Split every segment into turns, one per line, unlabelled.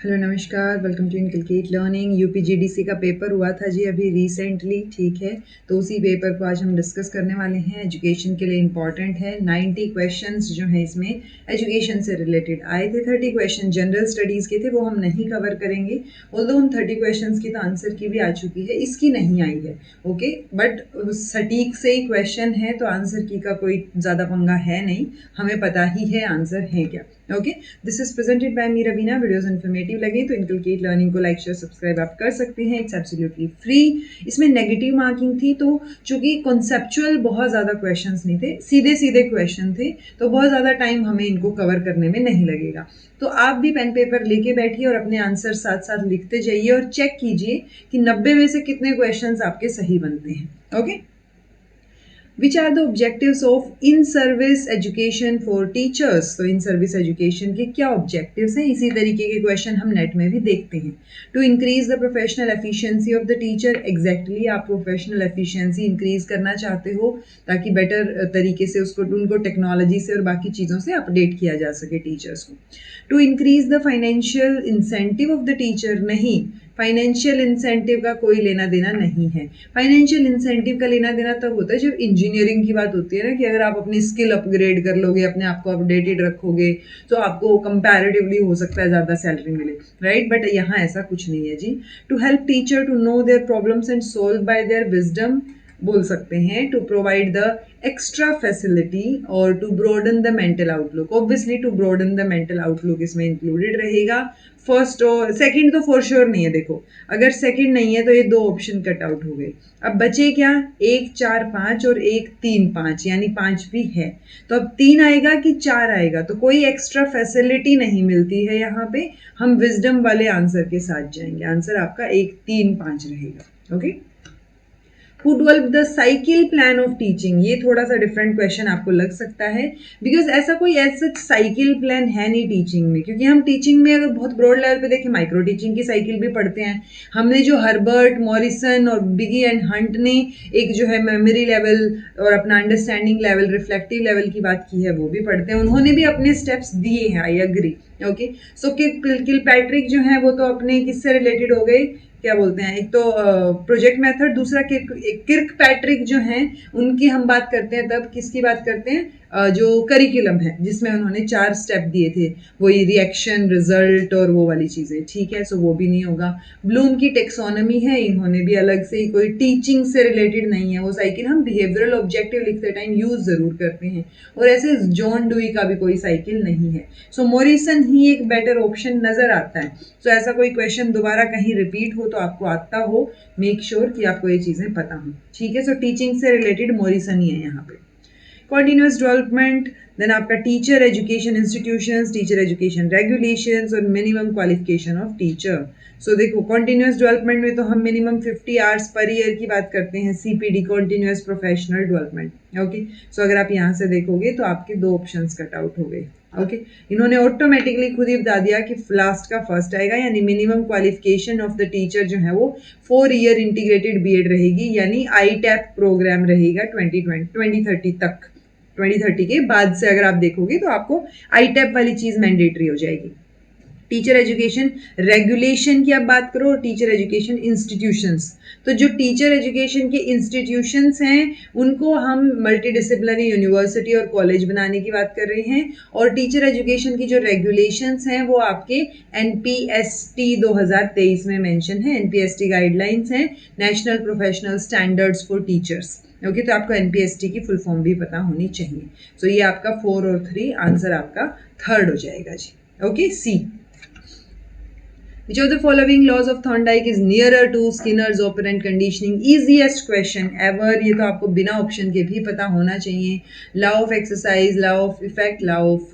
Hello नमस्कार, welcome to Inculcate learning. यूपीजीडीसी का paper हुआ था जी अभी रिसेंटली, ठीक है। तो उसी पेपर को आज हम डिस्कस करने वाले हैं। एजुकेशन के लिए इम्पॉर्टेंट है। 90 क्वेश्चंस जो हैं इसमें एजुकेशन से रिलेटेड आए थे। 30 क्वेश्चन जनरल स्टडीज़ के थे, वो हम नहीं कवर करेंगे। ऑल्दो उन 30 क्वेश्चंस की तो आंसर की भी आ चुकी है, इसकी नहीं आई है, ओके। बट सटीक से ही क्वेश्चन है तो आंसर की का कोई ज़्यादा पंगा है नहीं, हमें पता ही है आंसर है क्या, okay. This is presented by me Raveena. Videos informative लगे तो इनकलकेट लर्निंग को लाइक शेयर सब्सक्राइब आप कर सकते हैं। It's absolutely free. इसमें नेगेटिव मार्किंग थी, तो चूंकि कॉन्सेप्चुअल बहुत ज़्यादा क्वेश्चंस नहीं थे, सीधे सीधे क्वेश्चन थे, तो बहुत ज़्यादा टाइम हमें इनको कवर करने में नहीं लगेगा। तो आप भी पेन पेपर लेके बैठिए और अपने आंसर साथ साथ लिखते जाइए और चेक कीजिए कि 90 में से कितने क्वेश्चंस आपके सही बनते हैं, okay. Which are the objectives of in-service education for teachers? तो in-service education के क्या objectives हैं? इसी तरीके के क्वेश्चन हम नेट में भी देखते हैं। To increase the professional efficiency of the teacher, exactly आप professional efficiency increase करना चाहते हो ताकि बेटर तरीके से उनको टेक्नोलॉजी से और बाकी चीज़ों से अपडेट किया जा सके टीचर्स को। To increase the financial incentive of the teacher, नहीं, फाइनेंशियल इंसेंटिव का कोई लेना देना नहीं है। फाइनेंशियल इंसेंटिव का लेना देना तब होता है जब इंजीनियरिंग की बात होती है ना, कि अगर आप अपनी स्किल अपग्रेड कर लोगे, अपने आप को अपडेटेड रखोगे, तो आपको कंपैरेटिवली हो सकता है ज़्यादा सैलरी मिले, राइट। बट यहाँ ऐसा कुछ नहीं है जी। To help teacher to know their problems and solve by their wisdom, बोल सकते हैं। To provide the extra facility और to broaden the mental outlook. Obviously to broaden the mental outlook इसमें इंक्लूडेड रहेगा। फर्स्ट और सेकंड तो for sure नहीं है। देखो, अगर सेकंड नहीं है तो ये दो ऑप्शन कट आउट हो गए। अब बचे क्या, 1 4 5 और 1 3 5, यानी 5 भी है। तो अब 3 आएगा कि 4 आएगा, तो कोई एक्स्ट्रा फैसिलिटी नहीं मिलती है यहाँ पे। हम विजडम वाले आंसर के साथ जाएंगे। आंसर आपका 1 3 5 रहेगा, okay. Who developed the cycle plan of teaching? ये थोड़ा सा डिफरेंट क्वेश्चन आपको लग सकता है, बिकॉज ऐसा कोई ऐसा साइकिल प्लान है नहीं टीचिंग में। क्योंकि हम टीचिंग में अगर बहुत ब्रॉड लेवल पे देखें, माइक्रो टीचिंग की साइकिल भी पढ़ते हैं। हमने जो हर्बर्ट, मॉरिसन और बिगी एंड हंट ने एक जो है मेमोरी लेवल और अपना अंडरस्टैंडिंग लेवल, रिफ्लेक्टिव लेवल की बात की है, वो भी पढ़ते हैं। उन्होंने भी अपने स्टेप्स दिए हैं, I agree, okay. So Kilpatrick जो है वो तो अपने किससे रिलेटेड हो गए, क्या बोलते हैं, एक तो प्रोजेक्ट मेथड, दूसरा किर्क पैट्रिक जो हैं उनकी हम बात करते हैं तब किसकी बात करते हैं, जो करिकुलम है जिसमें उन्होंने 4 स्टेप दिए थे, वही रिएक्शन, रिजल्ट और वो वाली चीज़ें, ठीक है। सो वो भी नहीं होगा। ब्लूम की टेक्सोनॉमी है, इन्होंने भी अलग से ही, कोई टीचिंग से रिलेटेड नहीं है वो साइकिल। हम बिहेवियरल ऑब्जेक्टिव लिखते टाइम यूज जरूर करते हैं, और ऐसे जॉन डुई का भी कोई साइकिल नहीं है। सो मॉरिसन ही एक बेटर ऑप्शन नजर आता है। सो ऐसा कोई क्वेश्चन दोबारा कहीं रिपीट हो तो आपको आता हो, मेक श्योर कि आपको ये चीज़ें पता हो, ठीक है। सो टीचिंग से रिलेटेड मॉरिसन ही है यहाँ पे। कॉन्टिन्यूस डेवलपमेंट, देन आपका teacher education institutions, teacher education regulations और मिनिमम क्वालिफिकेशन ऑफ टीचर। सो देखो, कॉन्टिन्यूस डेवलपमेंट में तो हम मिनिमम 50 आवर्स पर ईयर की बात करते हैं, CPD, continuous professional development, okay. So अगर आप यहाँ से देखोगे तो आपके 2 ऑप्शंस कट आउट हो गए, ओके। इन्होंने ऑटोमेटिकली खुद ही बता दिया कि लास्ट का फर्स्ट आएगा, यानी minimum qualification of the teacher जो है वो 4 ईयर इंटीग्रेटेड बीएड रहेगी, यानी आईटैप प्रोग्राम रहेगा 2030 तक। 2030 के बाद से अगर आप देखोगे तो आपको आईटैप वाली चीज मैंडेटरी हो जाएगी। टीचर एजुकेशन रेगुलेशन की आप बात करो, और टीचर एजुकेशन इंस्टीट्यूशंस, तो जो टीचर एजुकेशन के इंस्टीट्यूशंस हैं उनको हम मल्टी डिसिप्लिनरी यूनिवर्सिटी और कॉलेज बनाने की बात कर रहे हैं। और टीचर एजुकेशन की जो रेगुलेशंस हैं वो आपके एनपीएसटी 2023 में मेंशन है। एनपीएसटी गाइडलाइंस हैं, national professional standards for teachers, okay. तो आपको एनपीएसटी की फुल फॉर्म भी पता होनी चाहिए। सो ये आपका 4 और 3 आंसर आपका थर्ड हो जाएगा जी, okay. C, which of the following laws of Thorndike is nearer to Skinner's operant conditioning? Easiest question ever, ये तो आपको बिना ऑप्शन के भी पता होना चाहिए। Law of exercise, law of effect, law of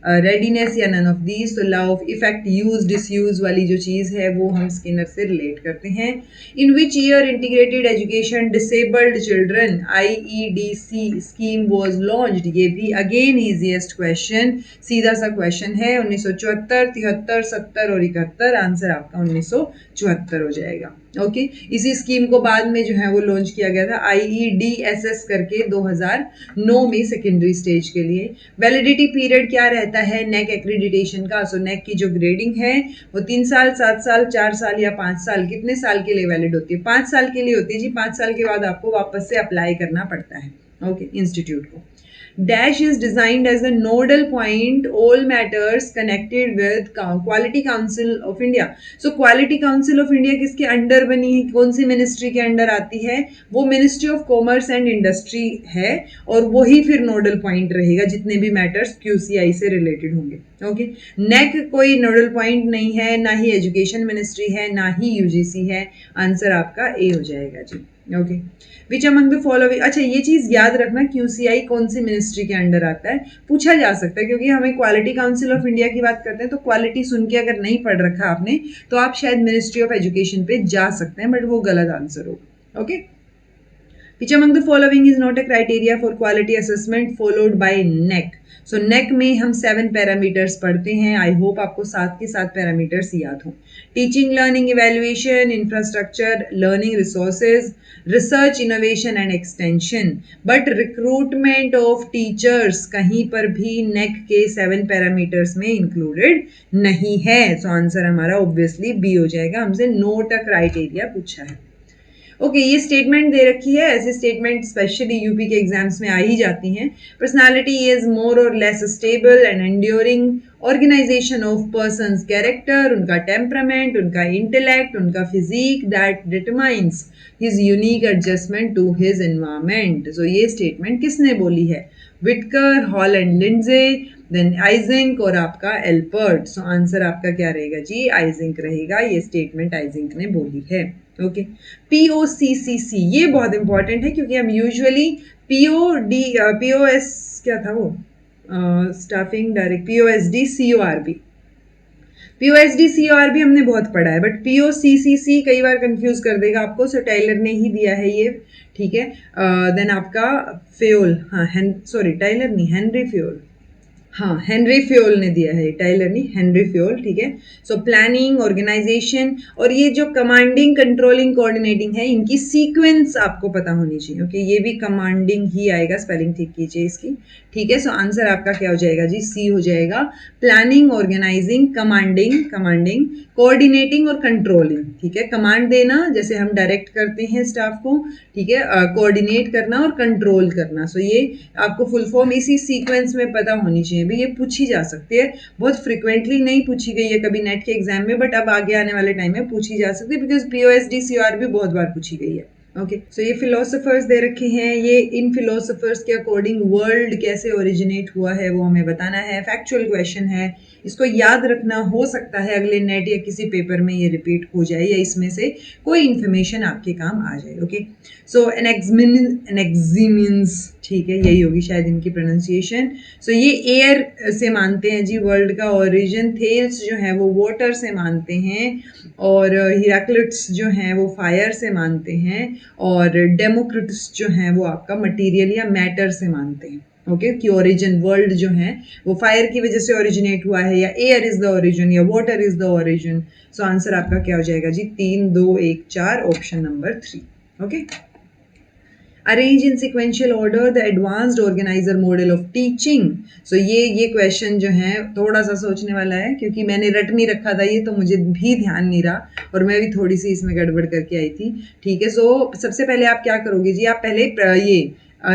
readiness या नन ऑफ दीज। तो law of effect, use disuse वाली जो चीज़ है वो हम स्किनर से रिलेट करते हैं। In which year integrated education disabled children IEDC scheme was launched? ये भी अगेन ईजीएस्ट क्वेश्चन, सीधा सा क्वेश्चन है। 1974, 73, 70 और 71, आंसर आपका 1974 हो जाएगा, ओके। इसी स्कीम को बाद में जो है वो लॉन्च किया गया था IEDSS करके 2009 में सेकेंडरी स्टेज के लिए। वैलिडिटी पीरियड क्या रहता आता है नेक एक्रीडिटेशन का। सो नेक की जो ग्रेडिंग है वो 3 साल, 7 साल, 4 साल या 5 साल, कितने साल के लिए वैलिड होती है? 5 साल के लिए होती है जी। 5 साल के बाद आपको वापस से अप्लाई करना पड़ता है ओके इंस्टीट्यूट को। Dash is designed as a nodal point all matters connected with Quality Council of India. So Quality Council of India किसके अंडर बनी है, कौन सी मिनिस्ट्री के अंडर आती है? वो ministry of commerce and industry है और वही फिर नोडल पॉइंट रहेगा जितने भी मैटर्स QCI से रिलेटेड होंगे ओके। नेक कोई नोडल पॉइंट नहीं है, ना ही एजुकेशन मिनिस्ट्री है, ना ही UGC है। आंसर आपका ए हो जाएगा जी okay. Which among the following, अच्छा ये चीज याद रखना QCI कौन सी मिनिस्ट्री के अंडर आता है, पूछा जा सकता है क्योंकि हमें क्वालिटी काउंसिल ऑफ इंडिया की बात करते हैं तो क्वालिटी सुन के अगर नहीं पढ़ रखा आपने तो आप शायद मिनिस्ट्री ऑफ एजुकेशन पे जा सकते हैं, बट वो गलत आंसर होगा okay. Which among the following is not a criteria for quality assessment followed by NEC? So NEC में हम 7 पैरामीटर्स पढ़ते हैं। आई होप आपको 7 के 7 पैरामीटर्स याद हों। Teaching, learning, evaluation, infrastructure, learning resources, research, innovation and extension. But recruitment of teachers कहीं पर भी NEC के 7 पैरामीटर्स में इंक्लूडेड नहीं है। सो आंसर हमारा ऑब्वियसली बी हो जाएगा। हमसे नोट अ क्राइटेरिया पूछा है ओके। ये स्टेटमेंट दे रखी है, ऐसे स्टेटमेंट स्पेशली यूपी के एग्जाम्स में आ ही जाती हैं। पर्सनालिटी इज मोर और less stable and enduring organisation of persons character, उनका टेम्परामेंट, उनका इंटेलेक्ट, उनका physique that determines his unique adjustment to his environment. So ये स्टेटमेंट किसने बोली है? Whitaker, Hall and Lindzey, then Eysenck और आपका एल्पर्ट। सो आंसर आपका क्या रहेगा जी? आइजिंक रहेगा। ये स्टेटमेंट आइजिंक ने बोली है ओके। POCCC ये बहुत इंपॉर्टेंट है क्योंकि हम यूजुअली POS क्या था वो स्टाफिंग डायरेक्ट POSD CORB हमने बहुत पढ़ा है, बट POCCC कई बार कंफ्यूज कर देगा आपको। सो टाइलर ने ही दिया है ये ठीक है। देन आपका फ्योल, हाँ टाइलर नहीं, हेनरी फ्योल, हाँ हेनरी फ्योल ने दिया है, टाइलर नहीं हेनरी फ्योल ठीक है। सो प्लानिंग, ऑर्गेनाइजेशन और ये जो कमांडिंग, कंट्रोलिंग, कोऑर्डिनेटिंग है, इनकी सीक्वेंस आपको पता होनी चाहिए ओके। ये भी कमांडिंग ही आएगा, स्पेलिंग ठीक कीजिए इसकी ठीक है। सो आंसर आपका क्या हो जाएगा जी? सी हो जाएगा। प्लानिंग, ऑर्गेनाइजिंग, कमांडिंग, कोऑर्डिनेटिंग और कंट्रोलिंग ठीक है। कमांड देना जैसे हम डायरेक्ट करते हैं स्टाफ को ठीक है, कोऑर्डिनेट करना और कंट्रोल करना। सो ये आपको फुल फॉर्म इसी सीक्वेंस में पता होनी चाहिए भी। ये पूछी जा सकती है, बहुत फ्रिक्वेंटली नहीं पूछी गई है कभी नेट के एग्जाम में, बट अब आगे आने वाले टाइम में पूछी जा सकती है बिकॉज POSD CORB बहुत बार पूछी गई है ओके। सो ये फिलोसोफर्स दे रखे हैं, ये इन फिलोसोफर्स के अकॉर्डिंग वर्ल्ड कैसे ओरिजिनेट हुआ है वो हमें बताना है। फैक्चुअल क्वेश्चन है, इसको याद रखना। हो सकता है अगले नेट या किसी पेपर में ये रिपीट हो जाए या इसमें से कोई इन्फॉर्मेशन आपके काम आ जाए ओके। सो एनेक्सिमिन्स ठीक है, यही होगी शायद इनकी प्रोनाउंसिएशन। सो ये एयर से मानते हैं जी वर्ल्ड का ओरिजिन। थेल्स जो है वो वाटर से मानते हैं और हिराक्लिट्स जो हैं वो फायर से मानते हैं और डेमोक्रिटस जो हैं वो आपका मटेरियल या मैटर से मानते हैं ओके कि ओरिजिन वर्ल्ड जो है वो फायर की वजह से ओरिजिनेट हुआ है या एयर इज द ओरिजिन या water is the origin. So answer आपका क्या हो जाएगा जी? 3 2 1 4 option number 3 okay. Arrange in sequential order the advanced organiser model of teaching. So ये क्वेश्चन जो है थोड़ा सा सोचने वाला है क्योंकि मैंने रट नहीं रखा था ये, तो मुझे भी ध्यान नहीं रहा और मैं भी थोड़ी सी इसमें गड़बड़ करके आई थी ठीक है। सो सबसे पहले आप क्या करोगे जी? आप पहले ये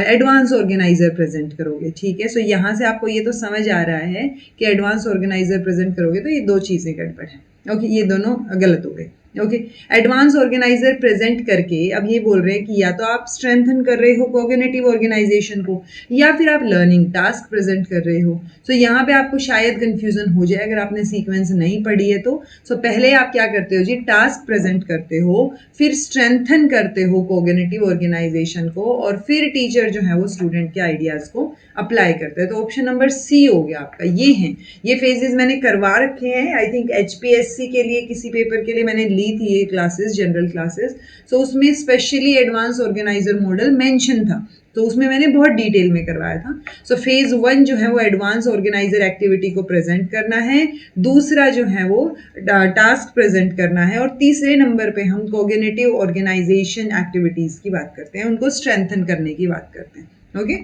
एडवांस ऑर्गेनाइजर प्रेजेंट करोगे ठीक है। सो यहाँ से आपको ये तो समझ आ रहा है कि एडवांस ऑर्गेनाइजर प्रेजेंट करोगे तो ये 2 चीज़ें गड़बड़ है ओके, ये दोनों गलत हो गए ओके। एडवांस ऑर्गेनाइजर प्रेजेंट करके अब ये बोल रहे हैं कि या तो आप स्ट्रेंथन कर रहे हो कोऑर्डिनेटिव ऑर्गेनाइजेशन को या फिर आप लर्निंग टास्क प्रेजेंट कर रहे हो। सो यहाँ पे आपको शायद कंफ्यूजन हो जाए अगर आपने सीक्वेंस नहीं पढ़ी है तो। सो पहले आप क्या करते हो जी? टास्क प्रेजेंट करते हो, फिर स्ट्रेंथन करते हो कोऑर्डिनेटिव ऑर्गेनाइजेशन को और फिर टीचर जो है वो स्टूडेंट के आइडियाज को अप्लाई करते हैं। तो ऑप्शन नंबर सी हो गया आपका। ये हैं, ये फेजेस मैंने करवा रखे हैं। आई थिंक HPSC के लिए किसी पेपर के लिए मैंने ली थी ये क्लासेस, जनरल क्लासेस। सो उसमें specially advance organiser model mention था, तो उसमें मैंने बहुत डिटेल में करवाया था। सो फेज 1 जो है वो एडवांस ऑर्गेनाइजर एक्टिविटी को प्रेजेंट करना है, दूसरा जो है वो टास्क प्रेजेंट करना है और तीसरे नंबर पे हम कोऑर्डिनेटिव ऑर्गेनाइजेशन एक्टिविटीज की बात करते हैं, उनको स्ट्रेंथन करने की बात करते हैं ओके।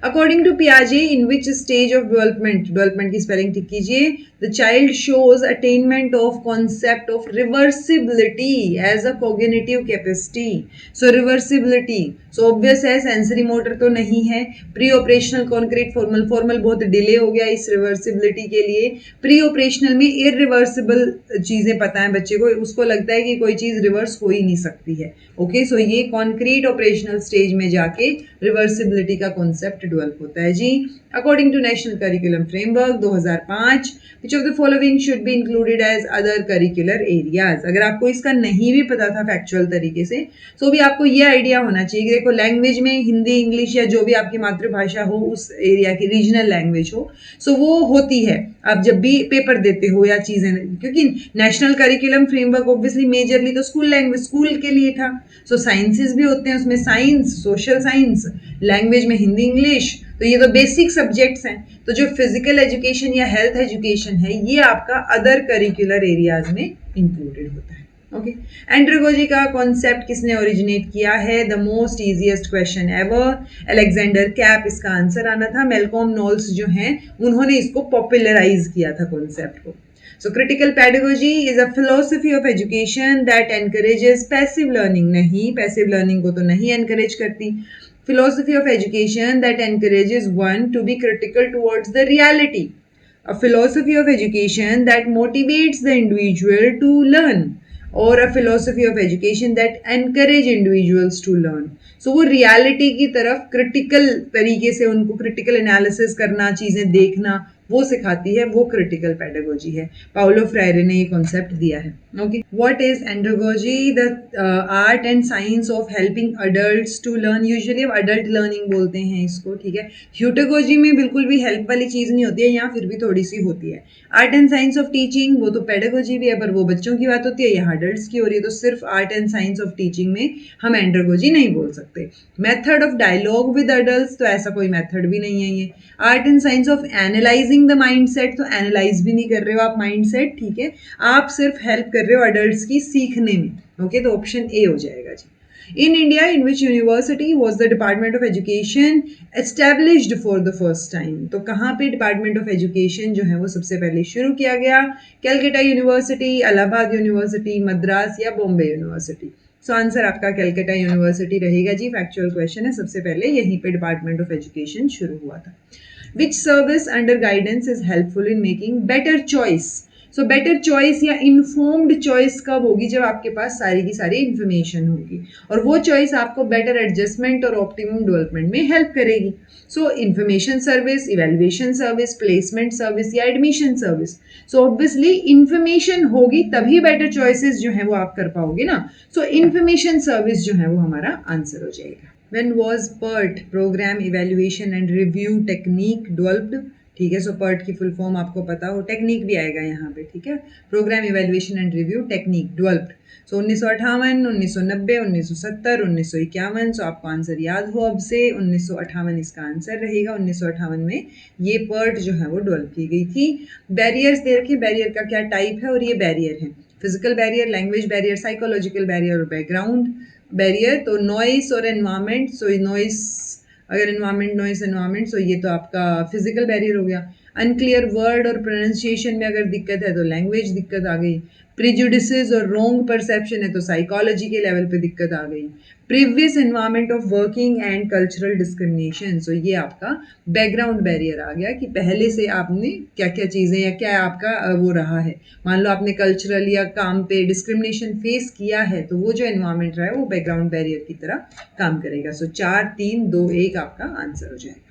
अकॉर्डिंग टू पियाजे in which stage of development, development की स्पेलिंग ठीक कीजिए, the child shows attainment of concept of reversibility as a cognitive capacity. So reversibility, so obvious है सेंसरी मोटर तो नहीं है, pre operational concrete formal, formal बहुत delay हो गया इस रिवर्सिबिलिटी के लिए। प्री ऑपरेशनल में इरिवर्सिबल चीजें पता है बच्चे को, उसको लगता है कि कोई चीज रिवर्स हो ही नहीं सकती है। ओके, सो ये कॉन्क्रीट ऑपरेशनल स्टेज में जाके रिवर्सिबिलिटी का कॉन्सेप्ट डेवलप होता है जी। According to national curriculum framework 2005, which of the following should be included as other curricular areas. अगर आपको इसका नहीं भी पता था फैक्चुअल तरीके से, तो भी आपको ये आइडिया होना चाहिए कि देखो लैंग्वेज में हिंदी, इंग्लिश या जो भी आपकी मातृभाषा हो, उस एरिया की रीजनल लैंग्वेज हो, सो वो होती है आप जब भी पेपर देते हो या चीजें, क्योंकि national curriculum framework obviously majorly तो स्कूल लैंग्वेज, स्कूल के लिए था। सो साइंसेस भी होते हैं उसमें, साइंस, सोशल साइंस, लैंग्वेज में हिंदी, इंग्लिश, तो ये तो बेसिक सब्जेक्ट्स हैं। तो जो फिजिकल एजुकेशन या हेल्थ एजुकेशन है, ये आपका अदर करिकुलर एरियाज में इंक्लूडेड होता है। ओके, एंड्रोगोजी का कॉन्सेप्ट किसने ओरिजिनेट किया है? The most easiest question ever, Alexander cap इसका आंसर आना था। मेलकॉम नोल्स जो हैं उन्होंने इसको पॉपुलराइज किया था कॉन्सेप्ट को। So critical pedagogy is a philosophy of education that encourages passive learning। नहीं, passive learning को तो नहीं encourage करती। Philosophy of education that encourages one to be critical towards the reality। A philosophy of education that motivates the individual to learn, or a philosophy of education that encourage individuals to learn। So वो reality की तरफ critical तरीके से उनको critical analysis करना, चीजें देखना, वो सिखाती है, वो क्रिटिकल पेडागोजी है। पाउलो फ्रायरे ने ये कॉन्सेप्ट दिया है। Okay, what is andragogy? The art and science of helping adults to learn. Usually अब अडल्ट लर्निंग बोलते हैं इसको, ठीक है। ह्यूटागोजी में बिल्कुल भी हेल्प वाली चीज नहीं होती है, यहाँ फिर भी थोड़ी सी होती है। Art and science of teaching, वो तो पेडागोजी भी है, पर वो बच्चों की बात होती है, यहाँ अडल्ट्स की हो रही है, तो सिर्फ art and science of teaching में हम एंड्रोगोजी नहीं बोल सकते। Method of dialogue with adults, तो ऐसा कोई मेथड भी नहीं है ये। Art and science of analysing the mindset, तो एनालाइज भी नहीं कर रहे हो आप माइंडसेट, ठीक है, आप सिर्फ हेल्प कर रहे हो अडल्ट्स की सीखने में। ओके, तो ऑप्शन ए हो जाएगा जी। In India in which university was the department of education established for the first time? तो कहाँ पे डिपार्टमेंट ऑफ एजुकेशन जो है वो सबसे पहले शुरू किया गया? कैलकाटा यूनिवर्सिटी, इलाहाबाद यूनिवर्सिटी, मद्रास या बॉम्बे यूनिवर्सिटी? सो आंसर आपका कैलकाटा यूनिवर्सिटी रहेगा जी। फैक्चुअल क्वेश्चन है, सबसे पहले यहीं पे डिपार्टमेंट ऑफ एजुकेशन शुरू हुआ था। Which service under guidance is helpful in making better choice? So better choice या इन्फॉर्म्ड चॉइस कब होगी? जब आपके पास सारी की सारी इन्फॉर्मेशन होगी, और वो चॉइस आपको बेटर एडजस्टमेंट और ऑप्टिमम डेवलपमेंट में हेल्प करेगी। So information service, evaluation service, placement service या admission service? So obviously information होगी तभी बेटर चॉइसेस जो है वो आप कर पाओगे ना। सो इन्फॉर्मेशन सर्विस जो है वो हमारा आंसर हो जाएगा। When was PERT, program evaluation and review technique, developed? ठीक है, सो PERT की फुल फॉर्म आपको पता हो, टेक्निक भी आएगा यहाँ पे, ठीक है। Programme evaluation and review technique developed. So 1958, 1990, 1970, 1951। So आपको आंसर याद हो अब से, 1958 इसका आंसर रहेगा। 1958 में ये PERT जो है वो डेवलप की गई थी। बैरियर्स दे रखे, बैरियर का क्या टाइप है, और ये बैरियर है physical barrier, language barrier, psychological barrier और बैकग्राउंड बैरियर। तो नॉइस और एनवायरमेंट, सो नॉइस, अगर एनवायरमेंट, नॉइस, एनवायरमेंट, सो ये तो आपका फिजिकल बैरियर हो गया। अनक्लियर वर्ड और प्रोनाउंसिएशन में अगर दिक्कत है तो लैंग्वेज दिक्कत आ गई। प्रिजुडिसेस और रॉन्ग परसेप्शन है तो साइकोलॉजी के लेवल पे दिक्कत आ गई। Previous environment of working and cultural discrimination, so ये आपका बैकग्राउंड बैरियर आ गया कि पहले से आपने क्या क्या चीज़ें या क्या आपका वो रहा है। मान लो आपने कल्चरल या काम पे डिस्क्रिमिनेशन फेस किया है, तो वो जो एनवायरमेंट रहा है वो बैकग्राउंड बैरियर की तरह काम करेगा। सो 4, 3, 2, 1 आपका आंसर हो जाएगा।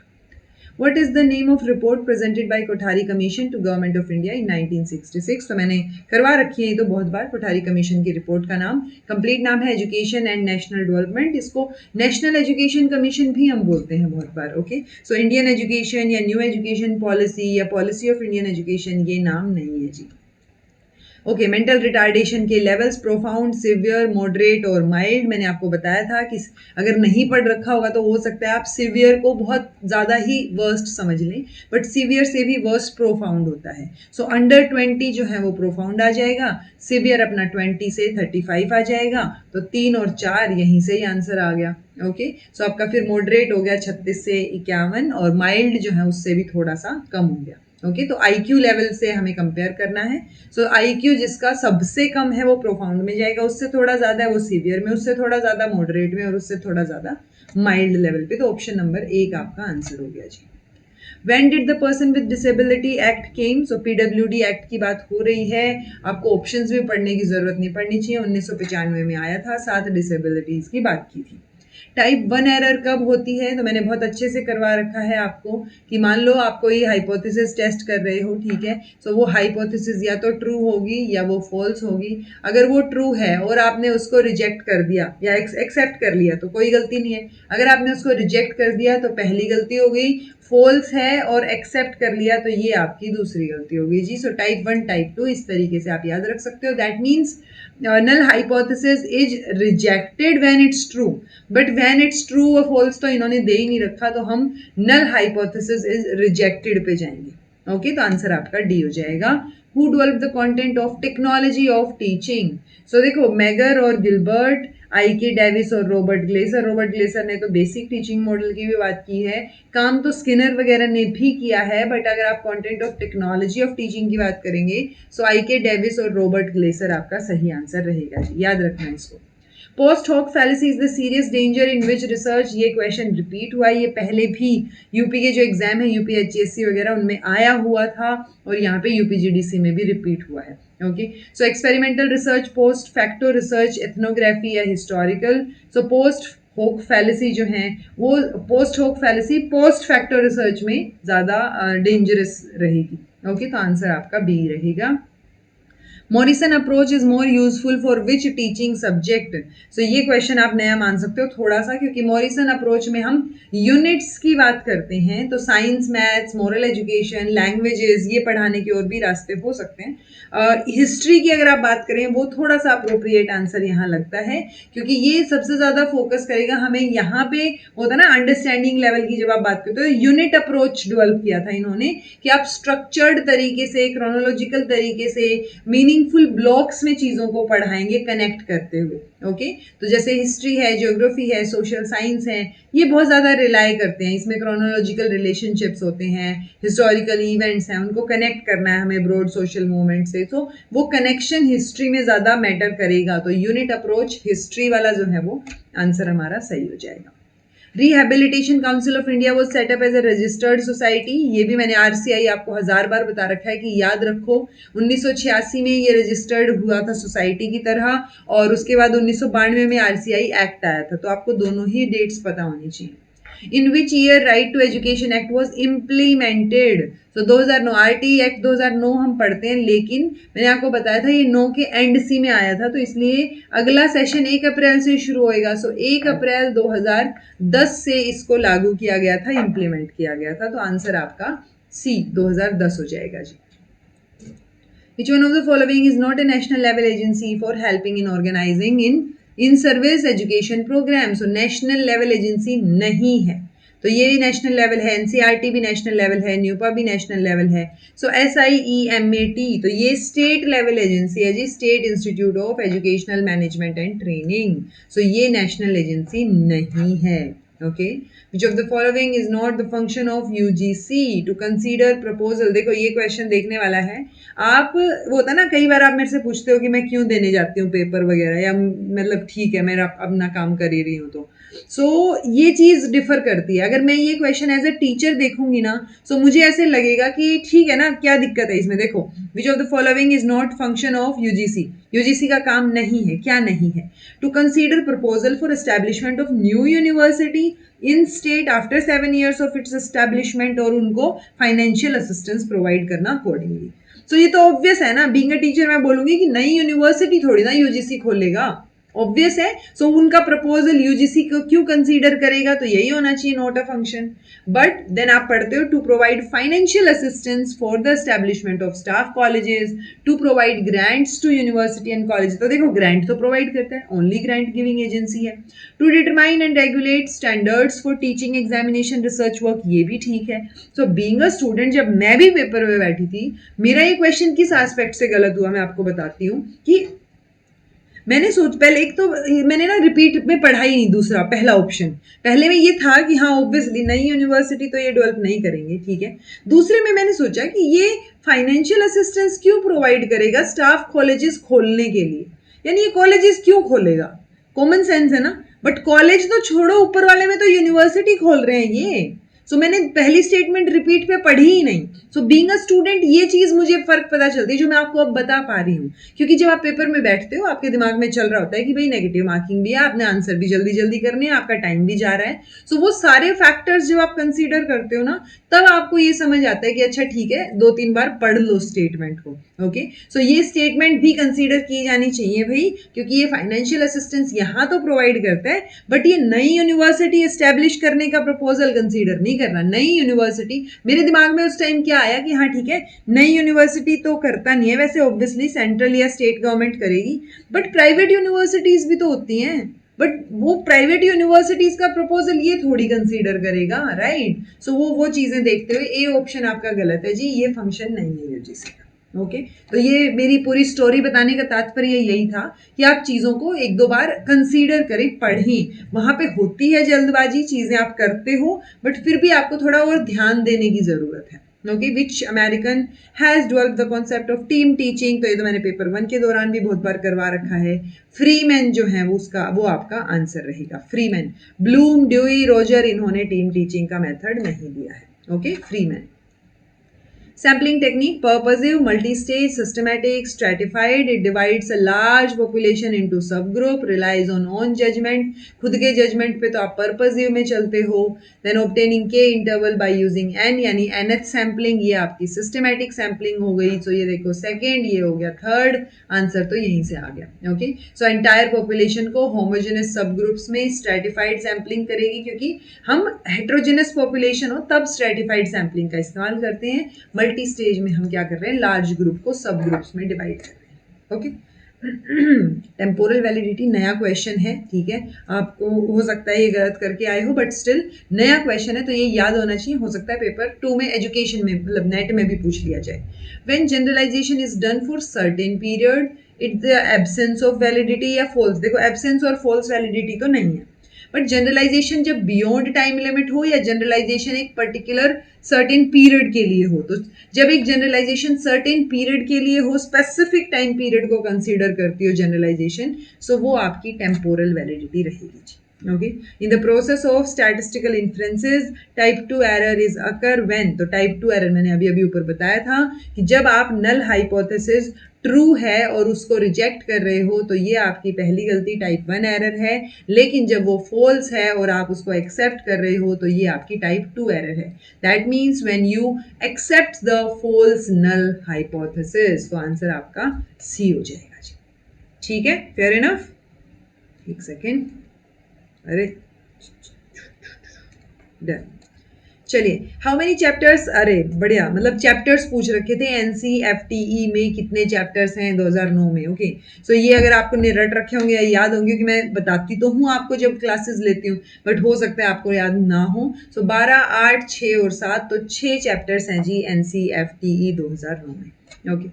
What is the name of report presented by Kothari commission to government of India in 1966? तो मैंने करवा रखी है ये तो बहुत बार, कोठारी कमीशन की रिपोर्ट का नाम, कंप्लीट नाम है एजुकेशन एंड नेशनल डेवलपमेंट। इसको नेशनल एजुकेशन कमीशन भी हम बोलते हैं बहुत बार। ओके, सो इंडियन एजुकेशन या न्यू एजुकेशन पॉलिसी या पॉलिसी ऑफ इंडियन एजुकेशन, ये नाम नहीं है जी। ओके, मेंटल रिटार्डेशन के लेवल्स प्रोफाउंड, सिवियर, मॉडरेट और माइल्ड। मैंने आपको बताया था कि अगर नहीं पढ़ रखा होगा तो हो सकता है आप सिवियर को बहुत ज़्यादा ही वर्स्ट समझ लें, बट सिवियर से भी वर्स्ट प्रोफाउंड होता है। सो अंडर 20 जो है वो प्रोफाउंड आ जाएगा, सिवियर अपना 20 से 35 आ जाएगा, तो 3 और 4 यहीं से ही आंसर आ गया। ओके, सो आपका फिर मॉडरेट हो गया 36 से 51 और माइल्ड जो है उससे भी थोड़ा सा कम हो गया। ओके, तो आईक्यू लेवल से हमें कंपेयर करना है। सो आईक्यू जिसका सबसे कम है वो प्रोफाउंड में जाएगा, उससे थोड़ा ज़्यादा है वो सीवियर में, उससे थोड़ा ज़्यादा मॉडरेट में और उससे थोड़ा ज़्यादा माइल्ड लेवल पे। तो ऑप्शन नंबर 1 आपका आंसर हो गया जी। When did the person with disability act came? So PWD act की बात हो रही है। आपको ऑप्शंस भी पढ़ने की जरूरत नहीं पड़नी चाहिए। 1995 में आया था, 7 डिसेबिलिटीज की बात की थी। टाइप 1 एरर कब होती है? तो मैंने बहुत अच्छे से करवा रखा है आपको कि मान लो आप कोई हाइपोथेसिस टेस्ट कर रहे हो, ठीक है, तो वो हाइपोथेसिस या तो ट्रू होगी या वो फॉल्स होगी। अगर वो ट्रू है और आपने उसको रिजेक्ट कर दिया या एक्सेप्ट कर लिया तो कोई गलती नहीं है। अगर आपने उसको रिजेक्ट कर दिया तो पहली गलती हो गई, फॉल्स है और एक्सेप्ट कर लिया तो ये आपकी दूसरी गलती होगी जी। सो टाइप 1 टाइप 2 इस तरीके से आप याद रख सकते हो। That means null hypothesis is rejected when it's true, but when it's true और false तो इन्होंने दे ही नहीं रखा, तो हम null hypothesis is rejected पे जाएंगे। ओके, तो आंसर आपका डी हो जाएगा। Who developed the content of technology of teaching? So देखो, मैगर और गिलबर्ट, आई.के. डेविस और रॉबर्ट ग्लेसर। रॉबर्ट ग्लेसर ने तो बेसिक टीचिंग मॉडल की भी बात की है, काम तो स्किनर वगैरह ने भी किया है, बट अगर आप content of technology of teaching की बात करेंगे सो आई.के. डेविस और रॉबर्ट ग्लेसर आपका सही आंसर रहेगा जी, याद रखना इसको। Post hoc fallacy is the serious danger in which research. ये क्वेश्चन रिपीट हुआ है, ये पहले भी यूपी के जो एग्जाम है यूपी एचएससी वगैरह उनमें आया हुआ था और यहाँ पे यूपीजीडीसी में भी रिपीट हुआ है। Okay, so experimental research, post facto research, ethnography या historical. So post hoc fallacy जो है वो post hoc fallacy post facto research में ज़्यादा डेंजरस रहेगी। ओके, तो आंसर आपका बी रहेगा। Morrison approach is more useful for which teaching subject. So ये क्वेश्चन आप नया मान सकते हो थोड़ा सा, क्योंकि मॉरिसन अप्रोच में हम यूनिट्स की बात करते हैं, तो science, maths, moral education, languages ये पढ़ाने के और भी रास्ते हो सकते हैं। हिस्ट्री की अगर आप बात करें वो थोड़ा सा अप्रोप्रिएट आंसर यहाँ लगता है, क्योंकि ये सबसे ज़्यादा फोकस करेगा हमें यहाँ पे होता ना अंडरस्टैंडिंग लेवल की। जब आप बात करते हो यूनिट अप्रोच डेवलप किया था इन्होंने कि आप स्ट्रक्चर्ड तरीके से, क्रोनोलॉजिकल तरीके से, मीनिंगफुल ब्लॉक्स में चीज़ों को पढ़ाएंगे कनेक्ट करते हुए। ओके, तो जैसे हिस्ट्री है, ज्योग्राफी है, सोशल साइंस है, ये बहुत ज़्यादा रिलाई करते हैं, इसमें क्रोनोलॉजिकल रिलेशनशिप्स होते हैं, हिस्टोरिकल इवेंट्स हैं, उनको कनेक्ट करना है हमें ब्रॉड सोशल मूवमेंट से, तो वो कनेक्शन हिस्ट्री में ज़्यादा मैटर करेगा। तो यूनिट अप्रोच हिस्ट्री वाला जो है वो आंसर हमारा सही हो जाएगा। Rehabilitation council of India was set up as a registered society. ये भी मैंने आरसीआई आपको 1000 बार बता रखा है कि याद रखो। 1986 में ये रजिस्टर्ड हुआ था सोसाइटी की तरह, और उसके बाद 1992 में आरसीआई एक्ट आया था, तो आपको दोनों ही डेट्स पता होनी चाहिए। In which year right to education act was implemented. तो 2009 आरटी एक्ट 2009 हम पढ़ते हैं, लेकिन मैंने आपको बताया था ये 9 के एंड सी में आया था, तो इसलिए अगला सेशन 1 अप्रैल से शुरू होएगा। सो 1 अप्रैल 2010 से इसको लागू किया गया था, इम्प्लीमेंट किया गया था, तो आंसर आपका सी 2010 हो जाएगा जी। Which one of the following is not a national level agency for helping in organizing in service education program? So national level agency नहीं है, तो ये नेशनल लेवल है, एनसीईआरटी भी नेशनल लेवल है, न्यूपा भी नेशनल लेवल है। So SIEMAT तो ये स्टेट लेवल एजेंसी है जी, state institute of educational management and training. So ये नेशनल एजेंसी नहीं है। Okay, which of the following is not the function of UGC to consider proposal. देखो ये क्वेश्चन देखने वाला है, आप वो होता ना कई बार आप मेरे से पूछते हो कि मैं क्यों देने जाती हूँ पेपर वगैरह, या मतलब ठीक है मैं अपना काम कर ही रही हूँ, तो ये चीज़ डिफर करती है। अगर मैं ये क्वेश्चन एज ए टीचर देखूंगी ना, मुझे ऐसे लगेगा कि ठीक है ना, क्या दिक्कत है इसमें। देखो, which of the following is not function of UGC. UGC का काम नहीं है, क्या नहीं है? To consider proposal for establishment of new university in state after 7 years of its establishment, और उनको फाइनेंशियल असिस्टेंस प्रोवाइड करना अकॉर्डिंगली। ये तो ऑब्वियस है ना, बीइंग अ टीचर मैं बोलूंगी कि नई यूनिवर्सिटी थोड़ी ना यूजीसी खोलेगा, ऑब्वियस है। सो उनका प्रपोजल यूजीसी को क्यों कंसीडर करेगा, तो यही होना चाहिए, not a function. But then आप पढ़ते हो to provide financial assistance for the establishment of staff colleges, to provide grants to university and college. तो देखो ग्रांट तो प्रोवाइड करता है, ओनली ग्रांट गिविंग एजेंसी है। To determine and regulate standards for teaching examination research work, ये भी ठीक है। सो बीइंग अ स्टूडेंट, जब मैं भी पेपर में बैठी थी, मेरा ये क्वेश्चन किस एस्पेक्ट से गलत हुआ मैं आपको बताती हूँ कि मैंने पहले एक तो मैंने ना रिपीट में पढ़ा ही नहीं, दूसरा पहला ऑप्शन पहले में ये था कि हाँ ऑब्वियसली नई यूनिवर्सिटी तो ये डेवलप नहीं करेंगे, ठीक है। दूसरे में मैंने सोचा कि ये फाइनेंशियल असिस्टेंस क्यों प्रोवाइड करेगा स्टाफ कॉलेजेस खोलने के लिए, यानी ये कॉलेजेस क्यों खोलेगा, कॉमन सेंस है ना। बट कॉलेज तो छोड़ो, ऊपर वाले में तो यूनिवर्सिटी खोल रहे हैं ये। सो मैंने पहली स्टेटमेंट रिपीट पे पढ़ी ही नहीं। सो बीइंग अ स्टूडेंट ये चीज मुझे फर्क पता चलती है जो मैं आपको अब बता पा रही हूँ, क्योंकि जब आप पेपर में बैठते हो आपके दिमाग में चल रहा होता है कि भाई नेगेटिव मार्किंग भी है, आपने आंसर भी जल्दी जल्दी करने हैं, आपका टाइम भी जा रहा है। सो वो सारे फैक्टर्स जब आप कंसीडर करते हो ना, तब आपको ये समझ आता है कि अच्छा ठीक है, 2-3 बार पढ़ लो स्टेटमेंट को। ओके, सो ये स्टेटमेंट भी कंसीडर की जानी चाहिए भाई, क्योंकि ये फाइनेंशियल असिस्टेंस यहाँ तो प्रोवाइड करता है, बट ये नई यूनिवर्सिटी एस्टेब्लिश करने का प्रपोजल कंसीडर नहीं कर रहा। नई यूनिवर्सिटी, मेरे दिमाग में उस टाइम क्या आया कि हाँ ठीक है, नई यूनिवर्सिटी तो करता नहीं है, वैसे ऑब्वियसली सेंट्रल या स्टेट गवर्नमेंट करेगी, बट प्राइवेट यूनिवर्सिटीज भी तो होती हैं, बट वो प्राइवेट यूनिवर्सिटीज का प्रपोजल ये थोड़ी कंसीडर करेगा, राइट। सो वो चीजें देखते हुए ए ऑप्शन आपका गलत है जी, ये फंक्शन नहीं है यूजीसी का। ओके, तो ये मेरी पूरी स्टोरी बताने का तात्पर्य यही था कि आप चीज़ों को 1-2 बार कंसीडर करें, पढ़ें। वहाँ पे होती है जल्दबाजी, चीज़ें आप करते हो, बट फिर भी आपको थोड़ा और ध्यान देने की ज़रूरत है। Okay, which American has developed the concept of team teaching, तो ये तो मैंने पेपर 1 के दौरान भी बहुत बार करवा रखा है। फ्रीमैन जो है वो आपका आंसर रहेगा, फ्रीमैन। ब्लूम, ड्यूई, रोजर, इन्होंने टीम टीचिंग का मेथड नहीं दिया है। Okay, Freeman. Sampling technique, purposive, multi-stage, systematic, stratified. It divides a large population into subgroup, relies on own judgment. खुद के judgment पे तो आप purposive में चलते हो. Then obtaining k interval by using n, यानी nth sampling, ये आपकी systematic sampling हो गई. So ये देखो second, ये हो गया third. आंसर तो यहीं से आ गया. Okay, so entire population को homogeneous subgroups में stratified sampling करेगी, क्योंकि हम heterogeneous population हो तब stratified sampling का इस्तेमाल करते हैं। मल्टी स्टेज में हम क्या कर रहे हैं, लार्ज ग्रुप को सब ग्रुप्स में डिवाइड कर रहे हैं। ओके, टेम्पोरल वैलिडिटी नया क्वेश्चन है, ठीक है, आपको हो सकता है ये गलत करके आए हो, बट स्टिल नया क्वेश्चन है तो ये याद होना चाहिए। हो सकता है पेपर 2 में एजुकेशन में, मतलब नेट में भी पूछ लिया जाए। When generalisation is done for certain period, it's the absence of validity या फॉल्स। देखो एब्सेंस और फॉल्स वैलिडिटी तो नहीं है, बट जनरलाइजेशन जब बियॉन्ड टाइम लिमिट हो या जनरलाइजेशन एक पर्टिकुलर सर्टेन पीरियड के लिए हो, तो जब एक जनरलाइजेशन सर्टेन पीरियड के लिए हो, स्पेसिफिक टाइम पीरियड को कंसीडर करती हो जनरलाइजेशन, सो वो आपकी टेम्पोरल वैलिडिटी रहेगी। Okay, in the process of statistical inferences type 2 error is occur when, तो type 2 error मैंने अभी ऊपर बताया था कि जब आप null hypothesis ट्रू है और उसको रिजेक्ट कर रहे हो, तो ये आपकी पहली गलती टाइप 1 एरर है। लेकिन जब वो फॉल्स है और आप उसको एक्सेप्ट कर रहे हो, तो ये आपकी टाइप 2 एरर है। That means when you accept the false null hypothesis, तो आंसर आपका सी हो जाएगा जी। ठीक है, फेयर इनफ। एक सेकेंड, अरे डन। चलिए, हाउ मेनी चैप्टर्स, अरे बढ़िया, मतलब चैप्टर्स पूछ रखे थे NCFTE में कितने चैप्टर्स हैं 2009 में। ओके, सो ये अगर आपको रट रखे होंगे या याद होंगे, कि मैं बताती तो हूँ आपको जब क्लासेस लेती हूँ, बट हो सकता है आपको याद ना हो। सो 12, 8, 6 और 7, तो 6 चैप्टर्स हैं जी NCFTE 2009 में। Okay,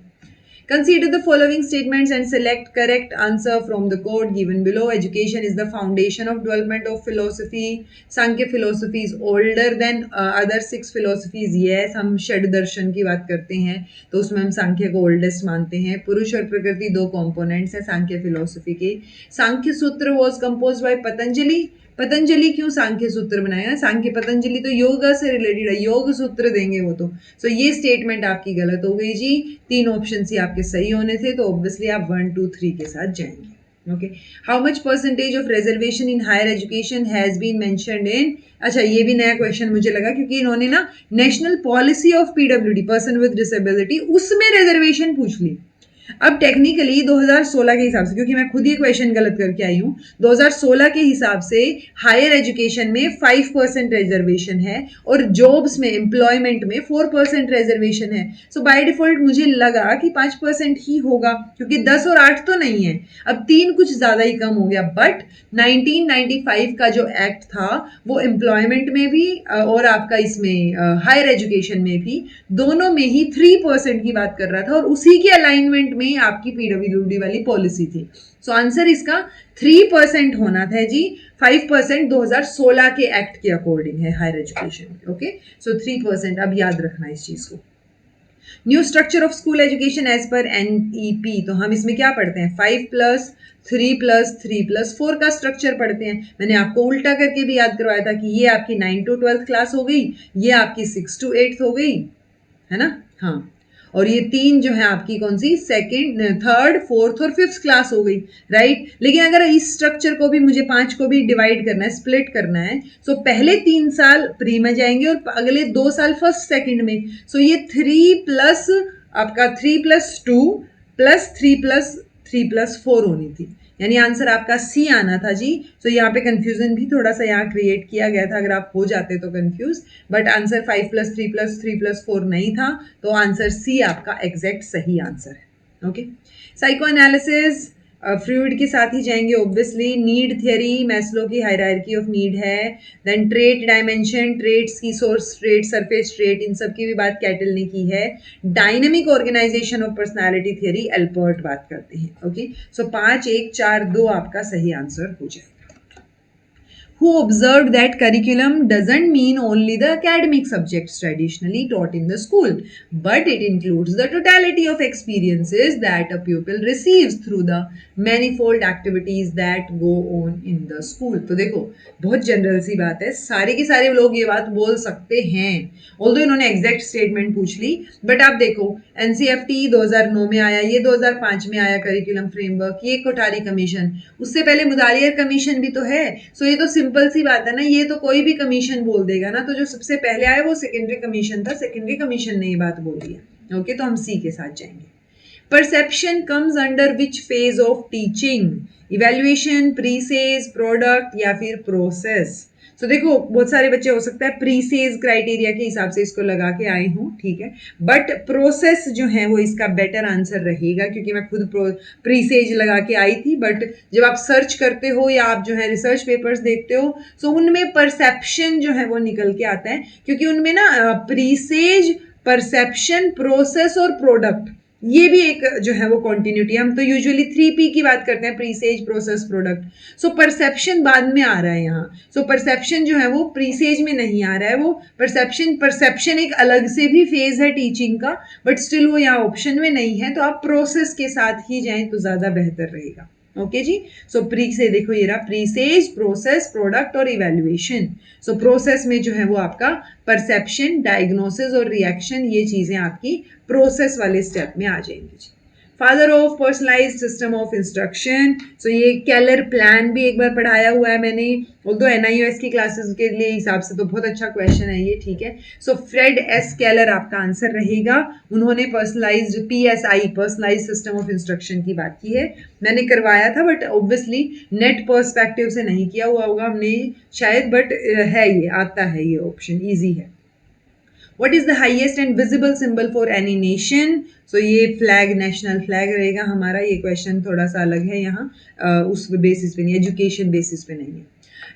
consider the following statements and select correct answer from the code given below. Education is the foundation of development of philosophy. Sankhya philosophy is older than other 6 philosophies. Yes, हम षड दर्शन की बात करते हैं तो उसमें हम सांख्य को ओल्डेस्ट मानते हैं। पुरुष और प्रकृति 2 कंपोनेंट्स हैं सांख्य फिलोसफी के। सांख्य सूत्र was compose bye Patanjali. Patanjali क्यों सांख्य सूत्र बनाया? सांख्य पतंजलि तो योगा से रिलेटेड है, योग सूत्र देंगे वो तो। सो ये स्टेटमेंट आपकी गलत हो गई जी। 3 ऑप्शन ही आपके सही होने थे, तो ऑब्वियसली आप 1, 2, 3 के साथ जाएंगे। Okay, how much percentage of reservation in higher education has been mentioned in, अच्छा ये भी नया क्वेश्चन मुझे लगा, क्योंकि इन्होंने ना national policy of PWD, person with disability, उसमें रिजर्वेशन पूछ ली। अब टेक्निकली 2016 के हिसाब से, क्योंकि मैं खुद ही क्वेश्चन गलत करके आई हूँ, 2016 के हिसाब से हायर एजुकेशन में 5% रिजर्वेशन है और जॉब्स में, एम्प्लॉयमेंट में 4% रिजर्वेशन है। सो बाय डिफॉल्ट मुझे लगा कि 5% ही होगा, क्योंकि 10 और 8 तो नहीं है, अब 3 कुछ ज्यादा ही कम हो गया। बट 1995 का जो एक्ट था वो एम्प्लॉयमेंट में भी और आपका इसमें हायर एजुकेशन में भी, दोनों में ही 3% की बात कर रहा था और उसी के अलाइनमेंट में आपकी पीडब्ल्यूडी वाली पॉलिसी थी। सो आंसर इसका 3% होना था जी, 5% 2016 के एक्ट के अकॉर्डिंग है हायर एजुकेशन में। ओके, सो 3%, अब याद रखना इस चीज को। New structure of school education as per NEP, तो हम इसमें क्या पढ़ते हैं, 5+3+3+4 का स्ट्रक्चर पढ़ते हैं। मैंने आपको उल्टा करके भी याद करवाया था कि ये आपकी 9 to 12th क्लास हो गई, ये आपकी 6 to 8th हो गई, है ना। हाँ, और ये 3 जो है आपकी कौन सी, सेकंड, थर्ड, फोर्थ और फिफ्थ क्लास हो गई, राइट। लेकिन अगर इस स्ट्रक्चर को भी मुझे 5 को भी डिवाइड करना है, स्प्लिट करना है, सो पहले 3 साल प्री में जाएंगे और अगले 2 साल फर्स्ट सेकंड में। सो ये 3 प्लस आपका 3+2 प्लस 3+3+4 होनी थी, यानी आंसर आपका सी आना था जी। तो यहाँ पे कंफ्यूजन भी थोड़ा सा यहाँ क्रिएट किया गया था, अगर आप हो जाते तो कंफ्यूज, बट आंसर 5+3+3+4 नहीं था, तो आंसर सी आपका एग्जैक्ट सही आंसर है। ओके, साइको एनालिसिस फ्रूइड के साथ ही जाएंगे ऑब्वियसली। नीड थियरी, मैस्लो की हायरार्की ऑफ नीड है। देन ट्रेट डायमेंशन, ट्रेट्स की सोर्स ट्रेट, सरफेस ट्रेट, इन सब की भी बात कैटल ने की है। Dynamic organisation of personality theory Allport बात करते हैं। ओके, सो 5, 1, 4, 2 आपका सही आंसर हो जाएगा। Who observed that curriculum doesn't mean only the academic subjects traditionally taught in the school, but it includes the totality of experiences that a pupil receives through the manifold activities that go on in the school। तो देखो, बहुत general सी बात है, सारे के सारे लोग ये बात बोल सकते हैं, ऑल्दो इन्होंने एग्जैक्ट स्टेटमेंट पूछ ली, बट आप देखो एनसीएफटी 2009 में आया, ये 2005 में आया करिकुलम फ्रेमवर्क, ये कोठारी कमीशन, उससे पहले मुदालियर कमीशन भी तो है। सो ये तो सिंपल सी बात है ना, ये तो कोई भी कमीशन बोल देगा ना, तो जो सबसे पहले आया वो सेकेंडरी कमीशन था, सेकेंडरी कमीशन ने ये बात बोल दिया। ओके, तो हम सी के साथ जाएंगे। Perception comes under which phase of teaching, evaluation, presage, product या फिर प्रोसेस। तो देखो, बहुत सारे बच्चे हो सकता है प्रीसेज क्राइटेरिया के हिसाब से इसको लगा के आए हूँ, ठीक है, बट प्रोसेस जो है वो इसका बेटर आंसर रहेगा, क्योंकि मैं खुद प्रीसेज लगा के आई थी, बट जब आप सर्च करते हो या आप जो है रिसर्च पेपर्स देखते हो, सो उनमें परसेप्शन जो है वो निकल के आता है, क्योंकि उनमें ना प्रीसेज, परसेप्शन, प्रोसेस और प्रोडक्ट, ये भी एक जो है वो कॉन्टिन्यूटी। हम तो यूजुअली 3P की बात करते हैं, प्रीसेज, प्रोसेस, प्रोडक्ट। सो परसेप्शन बाद में आ रहा है यहाँ। सो परसेप्शन जो है वो प्रीसेज में नहीं आ रहा है, वो परसेप्शन एक अलग से भी फेज है टीचिंग का, बट स्टिल वो यहाँ ऑप्शन में नहीं है, तो आप प्रोसेस के साथ ही जाएं तो ज्यादा बेहतर रहेगा। ओके जी, सो प्री से देखो ये रहा प्रीसेज, प्रोसेस, प्रोडक्ट और इवेल्युएशन। सो प्रोसेस में जो है वो आपका परसेप्शन, डायग्नोसिस और रिएक्शन, ये चीजें आपकी प्रोसेस वाले स्टेप में आ जाएंगी जी। Father of personalised system of instruction, so ये केलर प्लान भी एक बार पढ़ाया हुआ है मैंने, ऑल्दो NIOS की क्लासेस के लिए हिसाब से तो बहुत अच्छा क्वेश्चन है ये, ठीक है। सो फ्रेड एस केलर आपका आंसर रहेगा। उन्होंने personalised PSI, personalised system of instruction की बात की है, मैंने करवाया था, बट ऑब्वियसली नेट पर्सपेक्टिव से नहीं किया हुआ होगा हमने शायद, बट है ये आता है, ये ऑप्शन ईजी है। What is the highest and visible symbol for any nation? So ये फ्लैग, नेशनल फ्लैग रहेगा हमारा। ये क्वेश्चन थोड़ा सा अलग है यहाँ, उस बेसिस पे नहीं, एजुकेशन बेसिस पे नहीं है।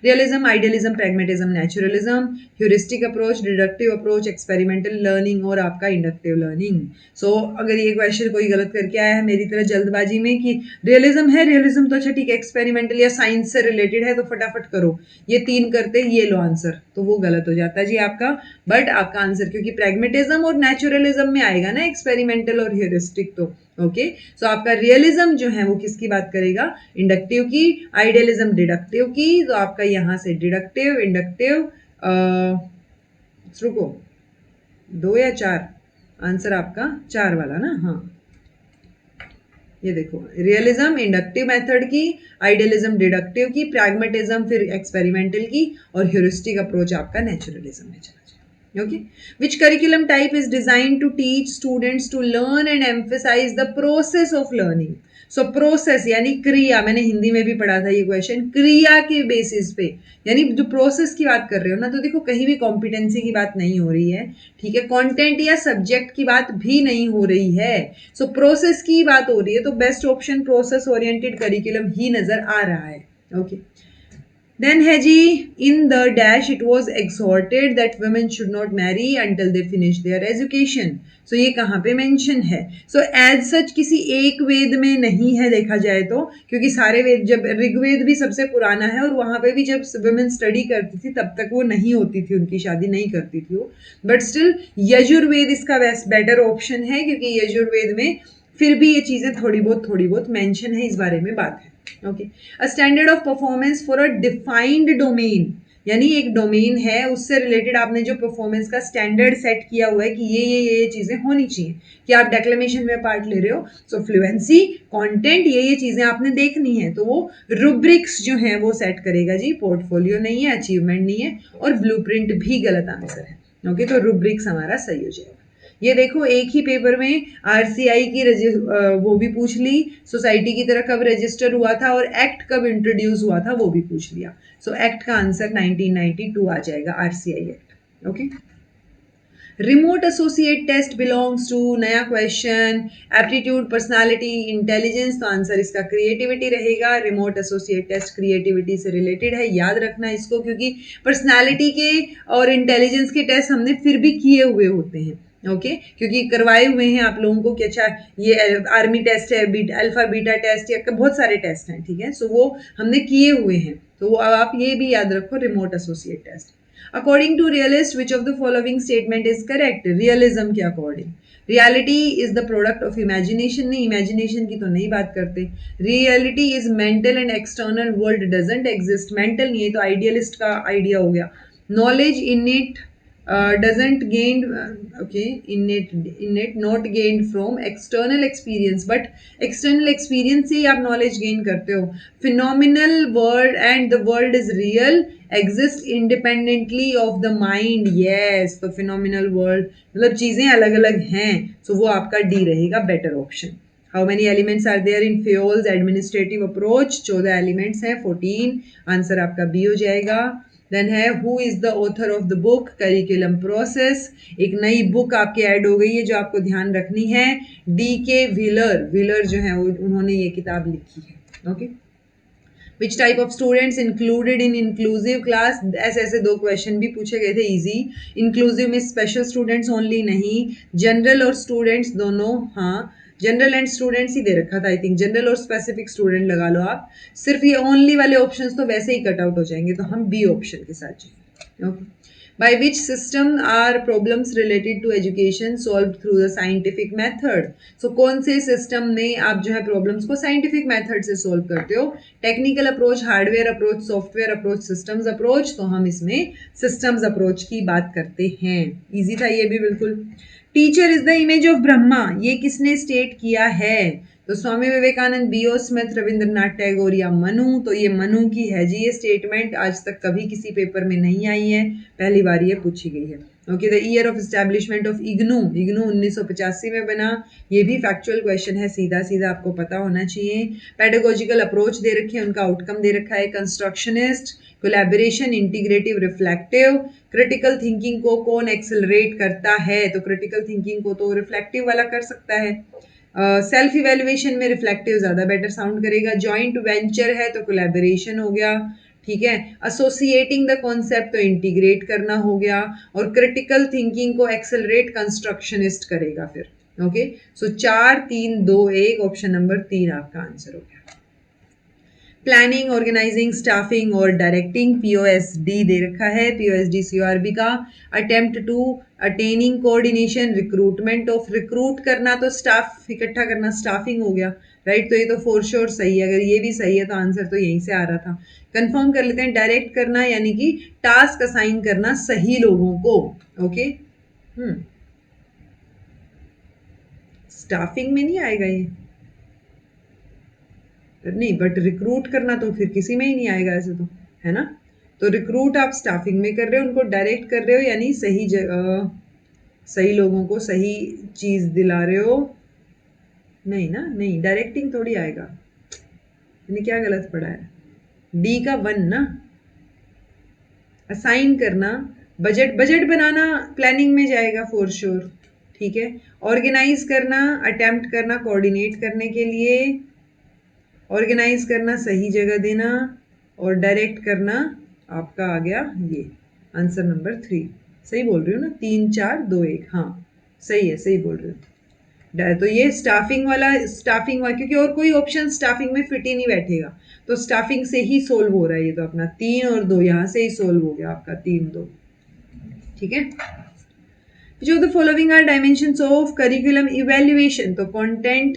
Realism, idealism, pragmatism, naturalism, heuristic approach, deductive approach, experimental learning और आपका इंडक्टिव लर्निंग। सो अगर ये क्वेश्चन कोई गलत करके आया है मेरी तरह जल्दबाजी में कि रियलिज्म है, रियलिज्म तो अच्छा ठीक है, एक्सपेरिमेंटल या साइंस से रिलेटेड है तो फटाफट करो, ये 3 करते ये लो आंसर, तो वो गलत हो जाता है जी आपका। बट आपका आंसर, क्योंकि प्रैग्मेटिज्म और नेचुरलिज्म में आएगा ना एक्सपेरिमेंटल और ह्यूरिस्टिक, तो ओके। सो आपका रियलिज्म जो है वो किसकी बात करेगा, इंडक्टिव की, आइडियलिज्म डिडक्टिव की, तो आपका यहाँ से डिडक्टिव, इंडक्टिव, रुको 2 या 4, आंसर आपका 4 वाला ना, हाँ ये देखो, रियलिज्म इंडक्टिव मेथड की, आइडियलिज्म डिडक्टिव की, प्रैग्मेटिज्म फिर एक्सपेरिमेंटल की, और ह्यूरिस्टिक अप्रोच आपका नेचुरलिज्म में चला जाए। Okay, which curriculum type is designed to teach students to learn and emphasize the process of learning? So process यानी क्रिया, मैंने हिंदी में भी पढ़ा था ये क्वेश्चन, क्रिया के बेसिस पे, यानी जो प्रोसेस की बात कर रहे हो ना, तो देखो कहीं भी कॉम्पिटेंसी की बात नहीं हो रही है, ठीक है, कंटेंट या सब्जेक्ट की बात भी नहीं हो रही है, सो प्रोसेस की बात हो रही है, तो best option process oriented curriculum ही नजर आ रहा है. ओके, then है जी, in the dash it was exhorted that women should not marry until they finish their education. So ये कहाँ पे मेंशन है? So as such किसी एक वेद में नहीं है देखा जाए तो, क्योंकि सारे वेद, जब ऋग्वेद भी सबसे पुराना है और वहाँ पे भी जब women स्टडी करती थी तब तक वो नहीं होती थी, उनकी शादी नहीं करती थी वो, बट स्टिल यजुर्वेद इसका बेटर ऑप्शन है, क्योंकि यजुर्वेद में फिर भी ये चीज़ें थोड़ी बहुत मेंशन है, इस बारे में बात है. Okay, a standard of performance for a defined domain, यानी एक डोमेन है उससे रिलेटेड आपने जो परफॉर्मेंस का स्टैंडर्ड सेट किया हुआ है कि ये चीजें होनी चाहिए, कि आप डेक्लेमेशन में पार्ट ले रहे हो, सो फ्लुएंसी, कंटेंट, ये चीजें आपने देखनी है, तो वो रूब्रिक्स जो है वो सेट करेगा जी. पोर्टफोलियो नहीं है, अचीवमेंट नहीं है, और ब्लूप्रिंट भी गलत आंसर है. ओके, तो रूब्रिक्स हमारा सही हो जाएगा. ये देखो एक ही पेपर में आरसीआई की वो भी पूछ ली, सोसाइटी की तरह कब रजिस्टर हुआ था और एक्ट कब इंट्रोड्यूस हुआ था वो भी पूछ लिया. सो एक्ट का आंसर 1992 आ जाएगा, RCI act. Okay, remote associate test belongs to, नया क्वेश्चन, एप्टीट्यूड, पर्सनालिटी, इंटेलिजेंस, तो आंसर इसका क्रिएटिविटी रहेगा. रिमोट एसोसिएट टेस्ट क्रिएटिविटी से रिलेटेड है, याद रखना इसको, क्योंकि पर्सनालिटी के और इंटेलिजेंस के टेस्ट हमने फिर भी किए हुए होते हैं. ओके, क्योंकि करवाए हुए हैं आप लोगों को कि अच्छा ये आर्मी टेस्ट है, अल्फा बीटा टेस्ट, या बहुत सारे टेस्ट हैं, ठीक है, सो वो हमने किए हुए हैं, तो वो आप ये भी याद रखो, remote associate test. According to realist which of the following statement is correct? Realism के according, reality is the product of imagination, नहीं इमेजिनेशन की तो नहीं बात करते. Reality is mental and external world doesn't exist, mental नहीं है तो आइडियलिस्ट का आइडिया हो गया. Knowledge innate doesn't gained okay, innate not gained from external experience, but external experience से ही आप knowledge gain करते हो. phenomenal world and the world is real exist independently of the mind. yes, तो phenomenal world मतलब चीजें अलग अलग हैं, so वो आपका D रहेगा, better option. How many elements are there in Fayol's administrative approach? 14 elements हैं, 14, आंसर आपका B हो जाएगा. देन है who is the author of the book, curriculum process, एक नई बुक आपके ऐड हो गई है जो आपको ध्यान रखनी है, DK व्हीलर, व्हीलर जो है उन्होंने ये किताब लिखी है. Okay, which type of students included in inclusive class, ऐसे 2 क्वेश्चन भी पूछे गए थे इजी. इंक्लूसिव में स्पेशल स्टूडेंट्स ओनली नहीं, जनरल और स्टूडेंट्स दोनों, हाँ जनरल एंड स्टूडेंट्स ही दे रखा था, आई थिंक जनरल और स्पेसिफिक स्टूडेंट लगा लो आप, सिर्फ ये ओनली वाले ऑप्शंस तो वैसे ही कट आउट हो जाएंगे, तो हम बी ऑप्शन के साथ जाएंगे. Okay, by which system are problems related to education solved through the scientific method? So कौन से सिस्टम में आप जो है प्रॉब्लम्स को साइंटिफिक मेथड से सॉल्व करते हो? Technical approach, hardware approach, software approach, systems approach, तो हम इसमें सिस्टम्स अप्रोच की बात करते हैं. इजी था ये भी बिल्कुल. Teacher is the image of Brahma, ये किसने स्टेट किया है? तो स्वामी विवेकानंद, B.O. स्मिथ, रविंद्रनाथ टैगोर या मनु? तो ये मनु की है जी ये स्टेटमेंट, आज तक कभी किसी पेपर में नहीं आई है, पहली बार ये पूछी गई है. Okay, the year of establishment of IGNOU, IGNOU 1985 में बना, ये भी फैक्चुअल क्वेश्चन है, सीधा सीधा आपको पता होना चाहिए. पेडागोजिकल अप्रोच दे रखे हैं, उनका आउटकम दे रखा है, constructionist, collaboration, integrative, reflective. Critical thinking को कौन एक्सेलरेट करता है? तो क्रिटिकल थिंकिंग को तो रिफ्लेक्टिव वाला कर सकता है. सेल्फ इवेल्युएशन में रिफ्लेक्टिव ज्यादा बेटर साउंड करेगा. जॉइंट वेंचर है तो कोलैबोरेशन हो गया, ठीक है. एसोसिएटिंग द कॉन्सेप्ट तो इंटीग्रेट करना हो गया, और क्रिटिकल थिंकिंग को एक्सेलरेट कंस्ट्रक्शनिस्ट करेगा फिर. ओके, सो 4 3 2 1, ऑप्शन नंबर 3 आपका आंसर हो गया. प्लानिंग, ऑर्गेनाइजिंग, स्टाफिंग और डायरेक्टिंग, POSD दे रखा है, POSD CORB का. Attempt to attaining coordination, recruitment of, recruit करना तो स्टाफ इकट्ठा करना, स्टाफिंग हो गया, राइट. तो ये तो फॉर श्योर सही है, अगर ये भी सही है तो आंसर तो यहीं से आ रहा था. कंफर्म कर लेते हैं, डायरेक्ट करना यानी कि टास्क असाइन करना सही लोगों को. ओके, स्टाफिंग में नहीं आएगा ये, नहीं, बट रिक्रूट करना तो फिर किसी में ही नहीं आएगा ऐसे तो, है ना. तो रिक्रूट आप स्टाफिंग में कर रहे हो, उनको डायरेक्ट कर रहे हो, यानी सही जगह सही लोगों को सही चीज़ दिला रहे हो। नहीं ना, नहीं, डायरेक्टिंग थोड़ी आएगा। मैंने क्या गलत पढ़ा है? डी का 1 ना, असाइन करना, बजट बजट बनाना प्लानिंग में जाएगा फॉर श्योर, ठीक है। ऑर्गेनाइज करना, अटेम्प्ट करना कोऑर्डिनेट करने के लिए, ऑर्गेनाइज करना सही जगह देना, और डायरेक्ट करना आपका आ गया ये आंसर नंबर 3। सही बोल रही हूँ ना? 3 4 2 1, हाँ सही है, सही बोल रही हूँ। तो ये स्टाफिंग वाला क्योंकि और कोई ऑप्शन स्टाफिंग में फिट ही नहीं बैठेगा, तो स्टाफिंग से ही सोल्व हो रहा है ये। तो अपना 3 और 2 यहाँ से ही सोल्व हो गया आपका 3 2, ठीक है। जो the following are dimensions of curriculum evaluation, तो कंटेंट,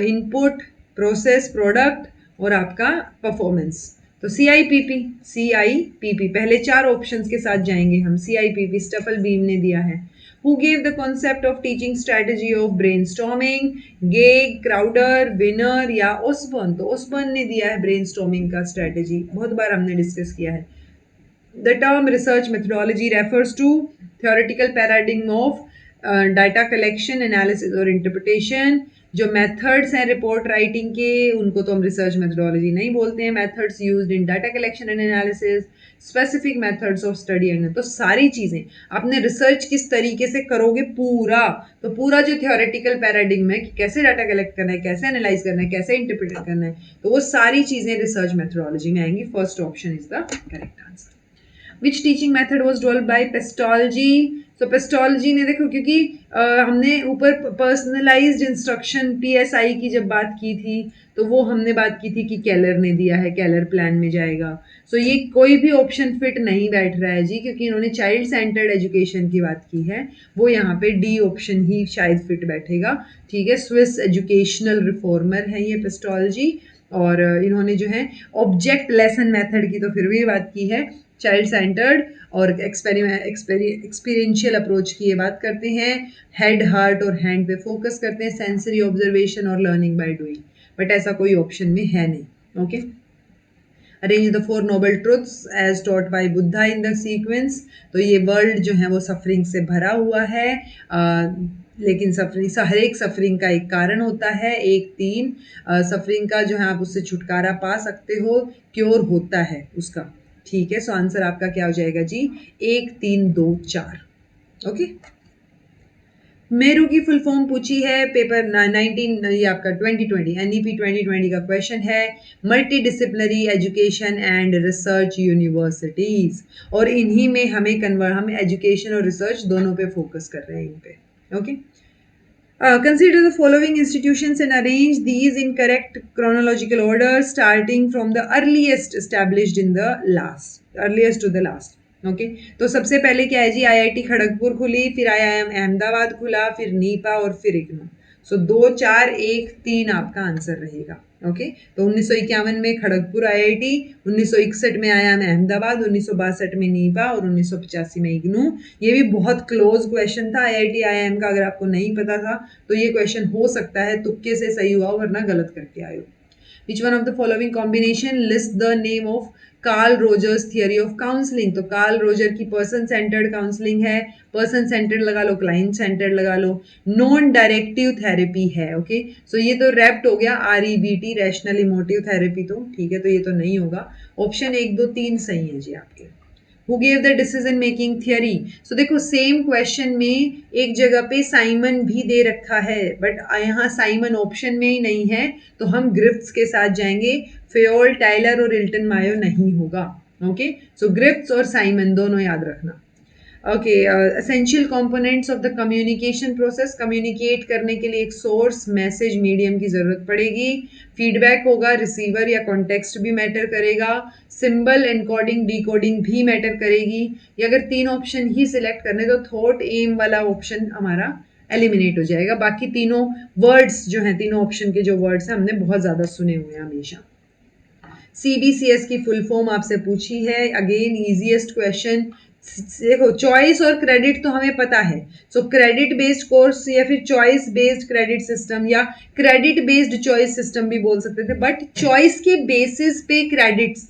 इनपुट, प्रोसेस, प्रोडक्ट और आपका परफॉर्मेंस। तो CIPP पहले 4 ऑप्शंस के साथ जाएंगे हम। CIPP स्टफल बीम ने दिया है। Who gave the concept of teaching strategy of brainstorming? Gage, Crowder, Weiner या ओसबर्न? तो ओसबर्न ने दिया है ब्रेनस्टॉर्मिंग का स्ट्रेटेजी, बहुत बार हमने डिस्कस किया है। The term research methodology refers to theoretical paradigm of data collection, analysis और interpretation। जो मेथड्स हैं रिपोर्ट राइटिंग के, उनको तो हम रिसर्च मेथोडोलॉजी नहीं बोलते हैं। Methods used in data collection and analysis, specific methods of study and, तो सारी चीज़ें आपने रिसर्च किस तरीके से करोगे पूरा, तो पूरा जो थियोरेटिकल पैराडिग्म है कि कैसे डाटा कलेक्ट करना है, कैसे एनालाइज करना है, कैसे इंटरप्रेट करना है, तो वो सारी चीज़ें रिसर्च मेथोडोलॉजी में आएंगी। First option is the correct answer. Which teaching method was developed by Pestology? तो पेस्टोलॉजी ने देखो, क्योंकि हमने ऊपर पर्सनलाइज्ड इंस्ट्रक्शन PSI की जब बात की थी, तो वो हमने बात की थी कि केलर ने दिया है, केलर प्लान में जाएगा। सो ये कोई भी ऑप्शन फिट नहीं बैठ रहा है जी, क्योंकि इन्होंने चाइल्ड सेंटर्ड एजुकेशन की बात की है, वो यहाँ पे डी ऑप्शन ही शायद फिट बैठेगा, ठीक है। स्विस एजुकेशनल रिफॉर्मर है ये पेस्टोलॉजी, और इन्होंने जो है ऑब्जेक्ट लेसन मेथड की तो फिर भी बात की है, चाइल्ड सेंटर्ड और एक्सपीरियंशियल अप्रोच की ये बात करते हैं। हेड, हार्ट और हैंड पे फोकस करते हैं, सेंसरी ऑब्जर्वेशन और लर्निंग बाय डूइंग, बट ऐसा कोई ऑप्शन में है नहीं। Okay, arrange the 4 noble truths as taught by Buddha in the sequence. तो ये वर्ल्ड जो है वो सफरिंग से भरा हुआ है, लेकिन हर एक सफरिंग का एक कारण होता है। 1 3 सफरिंग का जो है आप उससे छुटकारा पा सकते हो, क्योर होता है उसका, ठीक है। सो आंसर आपका क्या हो जाएगा जी? 1 3 2 4। ओके, मेरू की फुल फॉर्म पूछी है पेपर 19, ये आपका 2020 NEP 2020 का क्वेश्चन है। Multi disciplinary education and research universities, और इन्हीं में हम एजुकेशन और रिसर्च दोनों पे फोकस कर रहे हैं इन पे। Okay, consider the following institutions and arrange these in correct chronological order starting from the earliest established in the earliest to the last। Okay, तो सबसे पहले क्या है जी? IIT खड़गपुर खुली, फिर IIM अहमदाबाद खुला, फिर नीपा और फिर इग्नू। सो 2 4 1 3 आपका आंसर रहेगा। ओके, तो 1951 में खड़गपुर IIT, 1961 में IIM अहमदाबाद, 1962 में नीपा और 1985 में इग्नू। ये भी बहुत क्लोज क्वेश्चन था IIT IIM का, अगर आपको नहीं पता था तो ये क्वेश्चन हो सकता है तुक्के से सही हुआ, वरना गलत करके आयो। Which one of the following combination list the name of Carl Rogers theory of counselling? तो कार्ल रोजर की पर्सन सेंटर्ड काउंसलिंग है, पर्सन सेंटर्ड लगा लो, क्लाइंट सेंटर्ड लगा लो, नॉन डायरेक्टिव थेरेपी है। ओके, सो ये तो रैप्ट हो गया, REBT रैशनल इमोटिव थेरेपी, तो ठीक है, तो ये तो नहीं होगा। ऑप्शन 1 2 3 सही है जी आपके। Who gave the decision making theory? So देखो, सेम क्वेश्चन में एक जगह पे साइमन भी दे रखा है, बट यहाँ साइमन ऑप्शन में ही नहीं है, तो हम ग्रिफ्ट्स के साथ जाएंगे। फेयोल, टाइलर और इल्टन मायो नहीं होगा। ओके, सो ग्रिफ्ट्स और साइमन दोनों याद रखना। Okay, essential components of the communication process, communicate करने के लिए एक सोर्स, मैसेज, मीडियम की जरूरत पड़ेगी। फीडबैक होगा, रिसीवर या कॉन्टेक्स्ट भी मैटर करेगा, सिंबल, एनकोडिंग, डिकोडिंग भी मैटर करेगी। ये अगर 3 ऑप्शन ही सिलेक्ट करने, तो थॉट एम वाला ऑप्शन हमारा एलिमिनेट हो जाएगा। बाकी तीनों वर्ड्स जो हैं, तीनों ऑप्शन के जो वर्ड्स हैं, हमने बहुत ज़्यादा सुने हुए हैं हमेशा। CBCS की फुल फॉर्म आपसे पूछी है, अगेन ईजीएस्ट क्वेश्चन। देखो, चॉइस और क्रेडिट तो हमें पता है, सो क्रेडिट बेस्ड कोर्स या फिर चॉइस बेस्ड क्रेडिट सिस्टम या क्रेडिट बेस्ड चॉइस सिस्टम भी बोल सकते थे, बट चॉइस के बेसिस पे क्रेडिट्स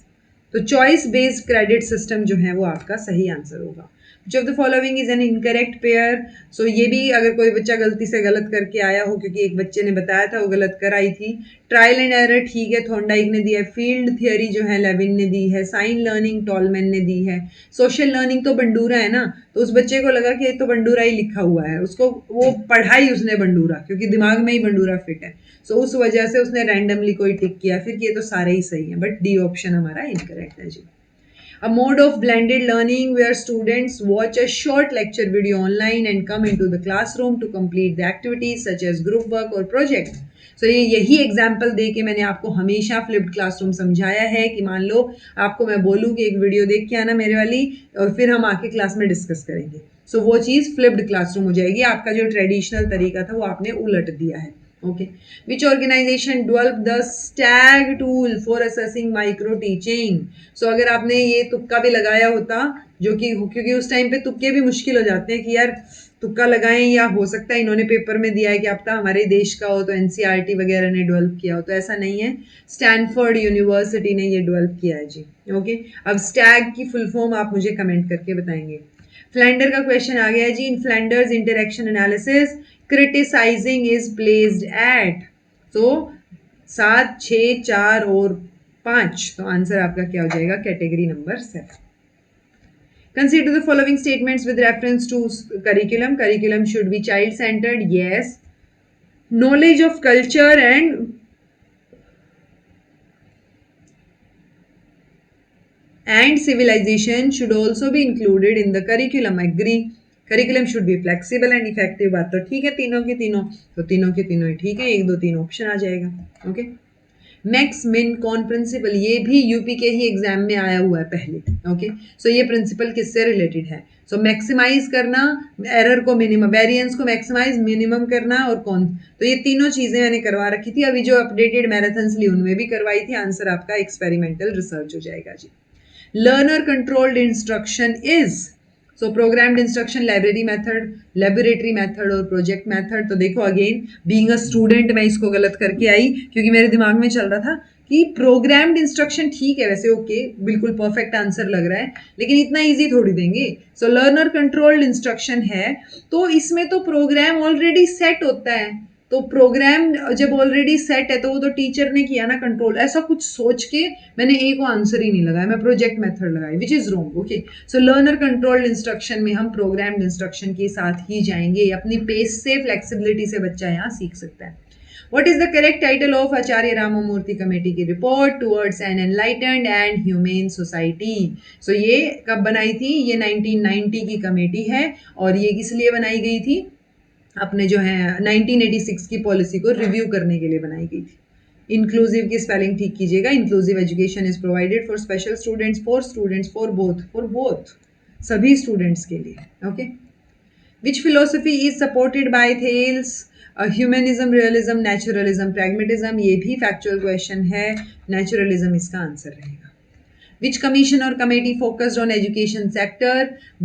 तो चॉइस बेस्ड क्रेडिट सिस्टम जो है वो आपका सही आंसर होगा। Which of the following is an incorrect pair. So ये भी अगर कोई बच्चा गलती से गलत करके आया हो, क्योंकि एक बच्चे ने बताया था वो गलत कर आई थी। ट्रायल एंड एरर ठीक है, थॉर्नडाइक ने दिया है। फील्ड थियोरी जो है लेविन ने दी है। साइन लर्निंग टॉलमैन ने दी है। सोशल लर्निंग तो बंडूरा है ना, तो उस बच्चे को लगा कि ये तो बंडूरा ही लिखा हुआ है, उसको वो पढ़ा ही उसने बंडूरा, क्योंकि दिमाग में ही बंडूरा फिट है। सो उस वजह से उसने रैंडमली कोई टिक किया, फिर ये तो सारे ही सही है, बट डी ऑप्शन हमारा इनकरेक्ट है जी। A mode of blended learning where students watch a short lecture video online and come into the classroom to complete the activities such as group work or project. So ये यही example दे के मैंने आपको हमेशा flipped classroom समझाया है कि मान लो आपको मैं बोलूँ कि एक वीडियो देख के आना मेरे वाली, और फिर हम आके क्लास में डिस्कस करेंगे। सो वो चीज़ फ्लिप्ड क्लासरूम हो जाएगी। आपका जो ट्रेडिशनल तरीका था वो आपने उलट दिया है। Okay. Which organization developed the STAG tool for assessing micro teaching? So अगर आपने ये तुक्का भी लगाया होता, जो कि क्योंकि उस टाइम पे तुक्के भी मुश्किल हो जाते हैं कि यार तुक्का लगाएं, या हो सकता है इन्होंने पेपर में दिया है कि अब तक हमारे देश का हो तो एनसीईआरटी वगैरह ने डेवलप किया हो, तो ऐसा नहीं है। स्टैनफोर्ड यूनिवर्सिटी ने ये डेवलप किया है जी। ओके, अब स्टैग की फुल फॉर्म आप मुझे कमेंट करके बताएंगे। फ्लैंडर का क्वेश्चन आ गया है जी। In Flanders interaction analysis criticising is placed at. तो 7, 6, 4 और 5, तो आंसर आपका क्या हो जाएगा? Category number 7। Consider the following statements with reference to curriculum. Curriculum should be child centered. Yes. Knowledge of culture and civilization should also be included in the curriculum. Agree. Curriculum should be flexible and effective. बात तो ठीक है, तीनों की तीनों, तो तीनों के तीनों ही ठीक है। 1, 2, 3 ऑप्शन आ जाएगा। ओके। मैक्स मिन कौन प्रिंसिपल, ये भी यूपी के ही एग्जाम में आया हुआ है पहले। ओके, सो ये प्रिंसिपल किससे रिलेटेड है? सो मैक्सिमाइज करना, एरर को मिनिमम, वेरिएंस को मैक्सिमाइज, मिनिमम करना, और कौन, तो ये तीनों चीजें मैंने करवा रखी थी। अभी जो अपडेटेड मैराथन्स ली उनमें भी करवाई थी। आंसर आपका एक्सपेरिमेंटल रिसर्च हो जाएगा जी। Learner controlled instruction is, so programmed instruction, library method, laboratory method और प्रोजेक्ट मेथड। तो देखो अगेन बीइंग अ स्टूडेंट मैं इसको गलत करके आई, क्योंकि मेरे दिमाग में चल रहा था कि प्रोग्राम्ड इंस्ट्रक्शन ठीक है वैसे, ओके बिल्कुल परफेक्ट आंसर लग रहा है, लेकिन इतना इजी थोड़ी देंगे। सो लर्नर कंट्रोल्ड इंस्ट्रक्शन है तो इसमें तो प्रोग्राम ऑलरेडी सेट होता है, तो प्रोग्राम जब ऑलरेडी सेट है तो वो तो टीचर ने किया ना कंट्रोल। ऐसा कुछ सोच के मैंने ए को आंसर ही नहीं लगाया, मैं प्रोजेक्ट मेथड लगाई, which is wrong. Okay, so learner controlled instruction में हम प्रोग्राम्ड इंस्ट्रक्शन के साथ ही जाएंगे। अपनी पेस से, फ्लेक्सिबिलिटी से बच्चा यहाँ सीख सकता है। What is the correct title of Acharya Ramamurthy Committee की report towards an enlightened and humane society? So ये कब बनाई थी? ये 1990 की कमेटी है, और ये किस लिए बनाई गई थी? अपने जो है 1986 की पॉलिसी को रिव्यू करने के लिए बनाई गई थी। इंक्लूसिव की स्पेलिंग ठीक कीजिएगा। Inclusive education is provided for special students, for both, सभी स्टूडेंट्स के लिए। Okay, which philosophy is supported by Thales? Humanism, realism, naturalism, pragmatism. ये भी फैक्चुअल क्वेश्चन है, नेचुरलिज्म इसका आंसर रहेगा। Which commission or committee focused on education sector,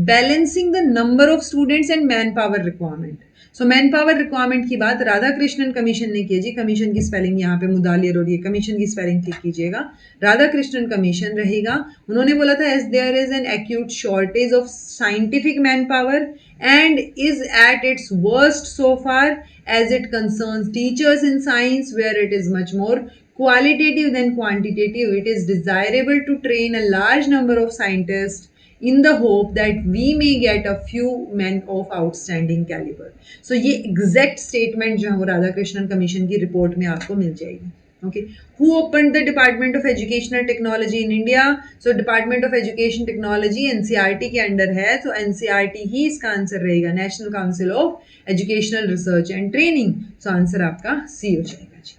balancing the number of students and manpower requirement? So man power requirement की बात Radha Krishnan commission ने की जी। Commission की स्पेलिंग यहाँ पे मुदालियर, और ये कमीशन की स्पेलिंग ठीक कीजिएगा, राधा कृष्णन कमीशन रहेगा। उन्होंने बोला था as there is an acute shortage of scientific man power and is at its worst so far as it concerns teachers in science where it is much more qualitative than quantitative. It is desirable to train a large number of scientists in the hope that we may get a few men of outstanding caliber. So ये exact statement जो है वो Radha Krishnan commission की report में आपको मिल जाएगी। Okay, who opened the Department of Educational Technology in India? So Department of Education Technology NCERT के under है, तो NCERT ही इसका आंसर रहेगा, national council of educational research and training. So answer आपका सी हो जाएगा जी।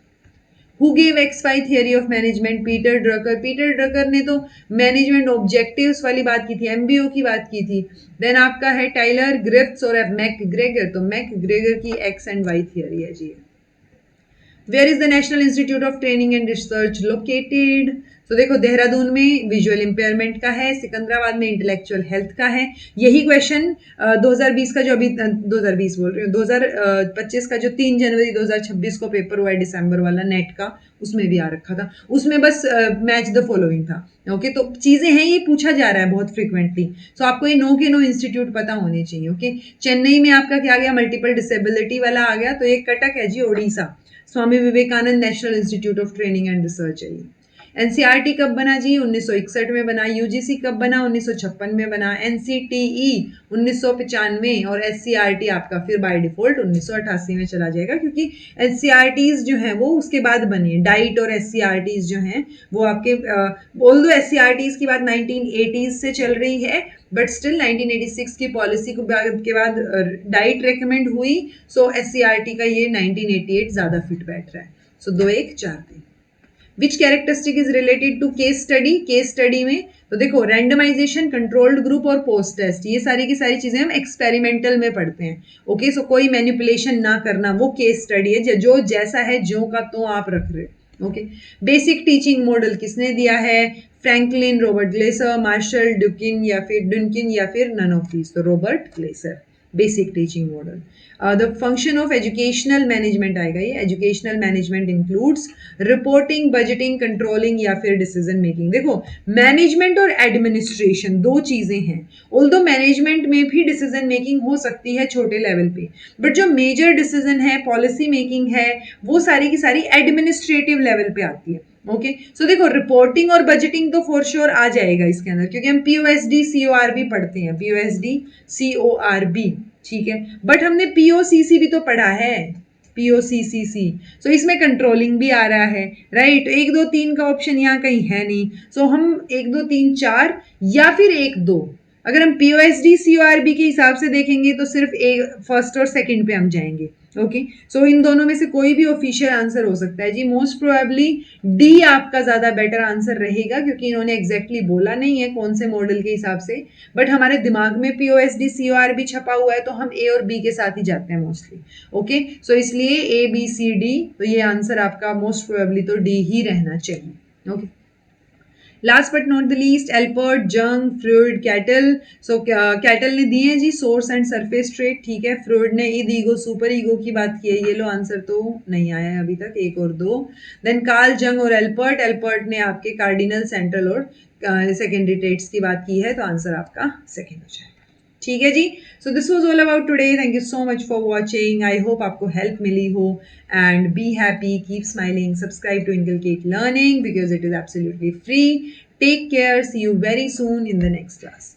Who gave XY theory of management? Peter Drucker. Peter Drucker ने तो मैनेजमेंट ऑब्जेक्टिव्स वाली बात की थी, MBO की बात की थी। देन आपका है टाइलर, ग्रिफ्थ्स और मैक ग्रेगर। तो मैक ग्रेगर की X एंड Y थियरी है जी। Where is the national institute of training and research located? तो देखो देहरादून में विजुअल इम्पेयरमेंट का है, सिकंदराबाद में इंटेलेक्चुअल हेल्थ का है। यही क्वेश्चन 2020 का जो अभी 2020 बोल रही हूँ 2025 का जो 3 जनवरी 2026 को पेपर हुआ है दिसंबर वाला नेट का, उसमें भी आ रखा था। उसमें बस मैच द फॉलोइंग था। ओके तो चीजें हैं, ये पूछा जा रहा है बहुत फ्रिक्वेंटली। सो आपको ये नो के नो इंस्टीट्यूट पता होने चाहिए। ओके चेन्नई में आपका क्या आ गया, मल्टीपल डिसेबिलिटी वाला आ गया, तो ये कटक है जी, Odisha, Swami Vivekananda national institute of training and research है ये। एनसीईआरटी कब बना जी, 1961 में बना। यूजीसी कब बना, 1956 में बना। एनसीटीई 1995 और एससीईआरटी आपका फिर बाय डिफॉल्ट 1988 में चला जाएगा, क्योंकि एससीईआरटीज जो हैं वो उसके बाद बनी है। डाइट और एससीईआरटीज जो हैं वो आपके बोल दो, एससीईआरटीज की बात 1980s से चल रही है, बट स्टिल 1986 की पॉलिसी के बाद डाइट रेकमेंड हुई। सो एससीईआरटी का ये 1988 ज्यादा फिट बैठ रहा है। So 2 1 4 3। Which characteristic is related to case study? Case study में तो देखो रैंडमाइजेशन, कंट्रोल्ड ग्रुप और पोस्ट टेस्ट, ये सारी की सारी चीजें हम एक्सपेरिमेंटल में पढ़ते हैं। ओके सो कोई मैनिपुलेशन ना करना, वो केस स्टडी है। जो जैसा है जो का तो आप रख रहे हो। ओके बेसिक टीचिंग मॉडल किसने दिया है? फ्रैंकलिन, रॉबर्ट ग्लेसर, मार्शल डुकिन या फिर नन ऑफ दीज, तो Robert Glaser. Basic teaching model. The function of educational management आएगा ये। Educational management includes reporting, budgeting, controlling या फिर डिसीजन मेकिंग। देखो मैनेजमेंट और एडमिनिस्ट्रेशन दो चीजें हैं। ऑल्दो मैनेजमेंट में भी डिसीजन मेकिंग हो सकती है छोटे लेवल पे, बट जो मेजर डिसीजन है, पॉलिसी मेकिंग है, वो सारी की सारी एडमिनिस्ट्रेटिव लेवल पे आती है। ओके सो देखो रिपोर्टिंग और बजटिंग तो फॉर श्योर आ जाएगा इसके अंदर, क्योंकि हम पीओएसडी सीओआरबी पढ़ते हैं। पीओएसडी सीओआरबी ठीक है, बट हमने पीओसीसी भी तो पढ़ा है, पीओसीसीसी। सो इसमें कंट्रोलिंग भी आ रहा है, राइट। 1 2 3 का ऑप्शन यहाँ कहीं है नहीं। सो हम 1 2 3 4 या फिर 1 2, अगर हम पीओएसडी सीओआरबी के हिसाब से देखेंगे तो सिर्फ फर्स्ट और सेकंड पे हम जाएंगे। ओके सो इन दोनों में से कोई भी ऑफिशियल आंसर हो सकता है जी। मोस्ट प्रोबेबली डी आपका ज्यादा बेटर आंसर रहेगा, क्योंकि इन्होंने एग्जैक्टली बोला नहीं है कौन से मॉडल के हिसाब से, बट हमारे दिमाग में पीओएसडी सीओआरबी छपा हुआ है, तो हम ए और बी के साथ ही जाते हैं मोस्टली। ओके सो इसलिए ए बी सी डी, तो ये आंसर आपका मोस्ट प्रोबेबली तो डी ही रहना चाहिए। Okay last but not the least, Allport, Jung, Freud, Cattell. So Cattell ने दिए हैं जी सोर्स एंड सरफेस ट्रेट, ठीक है। फ्रॉइड ने ईद, ईगो, सुपर ईगो की बात की है। ये लो आंसर तो नहीं आया है अभी तक, 1 और 2। देन कार्ल जंग और एल्पर्ट, एल्पर्ट ने आपके कार्डिनल, सेंट्रल और सेकेंडरी ट्रेट्स की बात की है, तो आंसर आपका सेकेंड हो जाएगा। ठीक है जी। So this was all about today. Thank you so much for watching. I hope आपको हेल्प मिली हो। And be happy, keep smiling, subscribe to Inculcate Learning because it is absolutely free. Take care, see you very soon in the next class.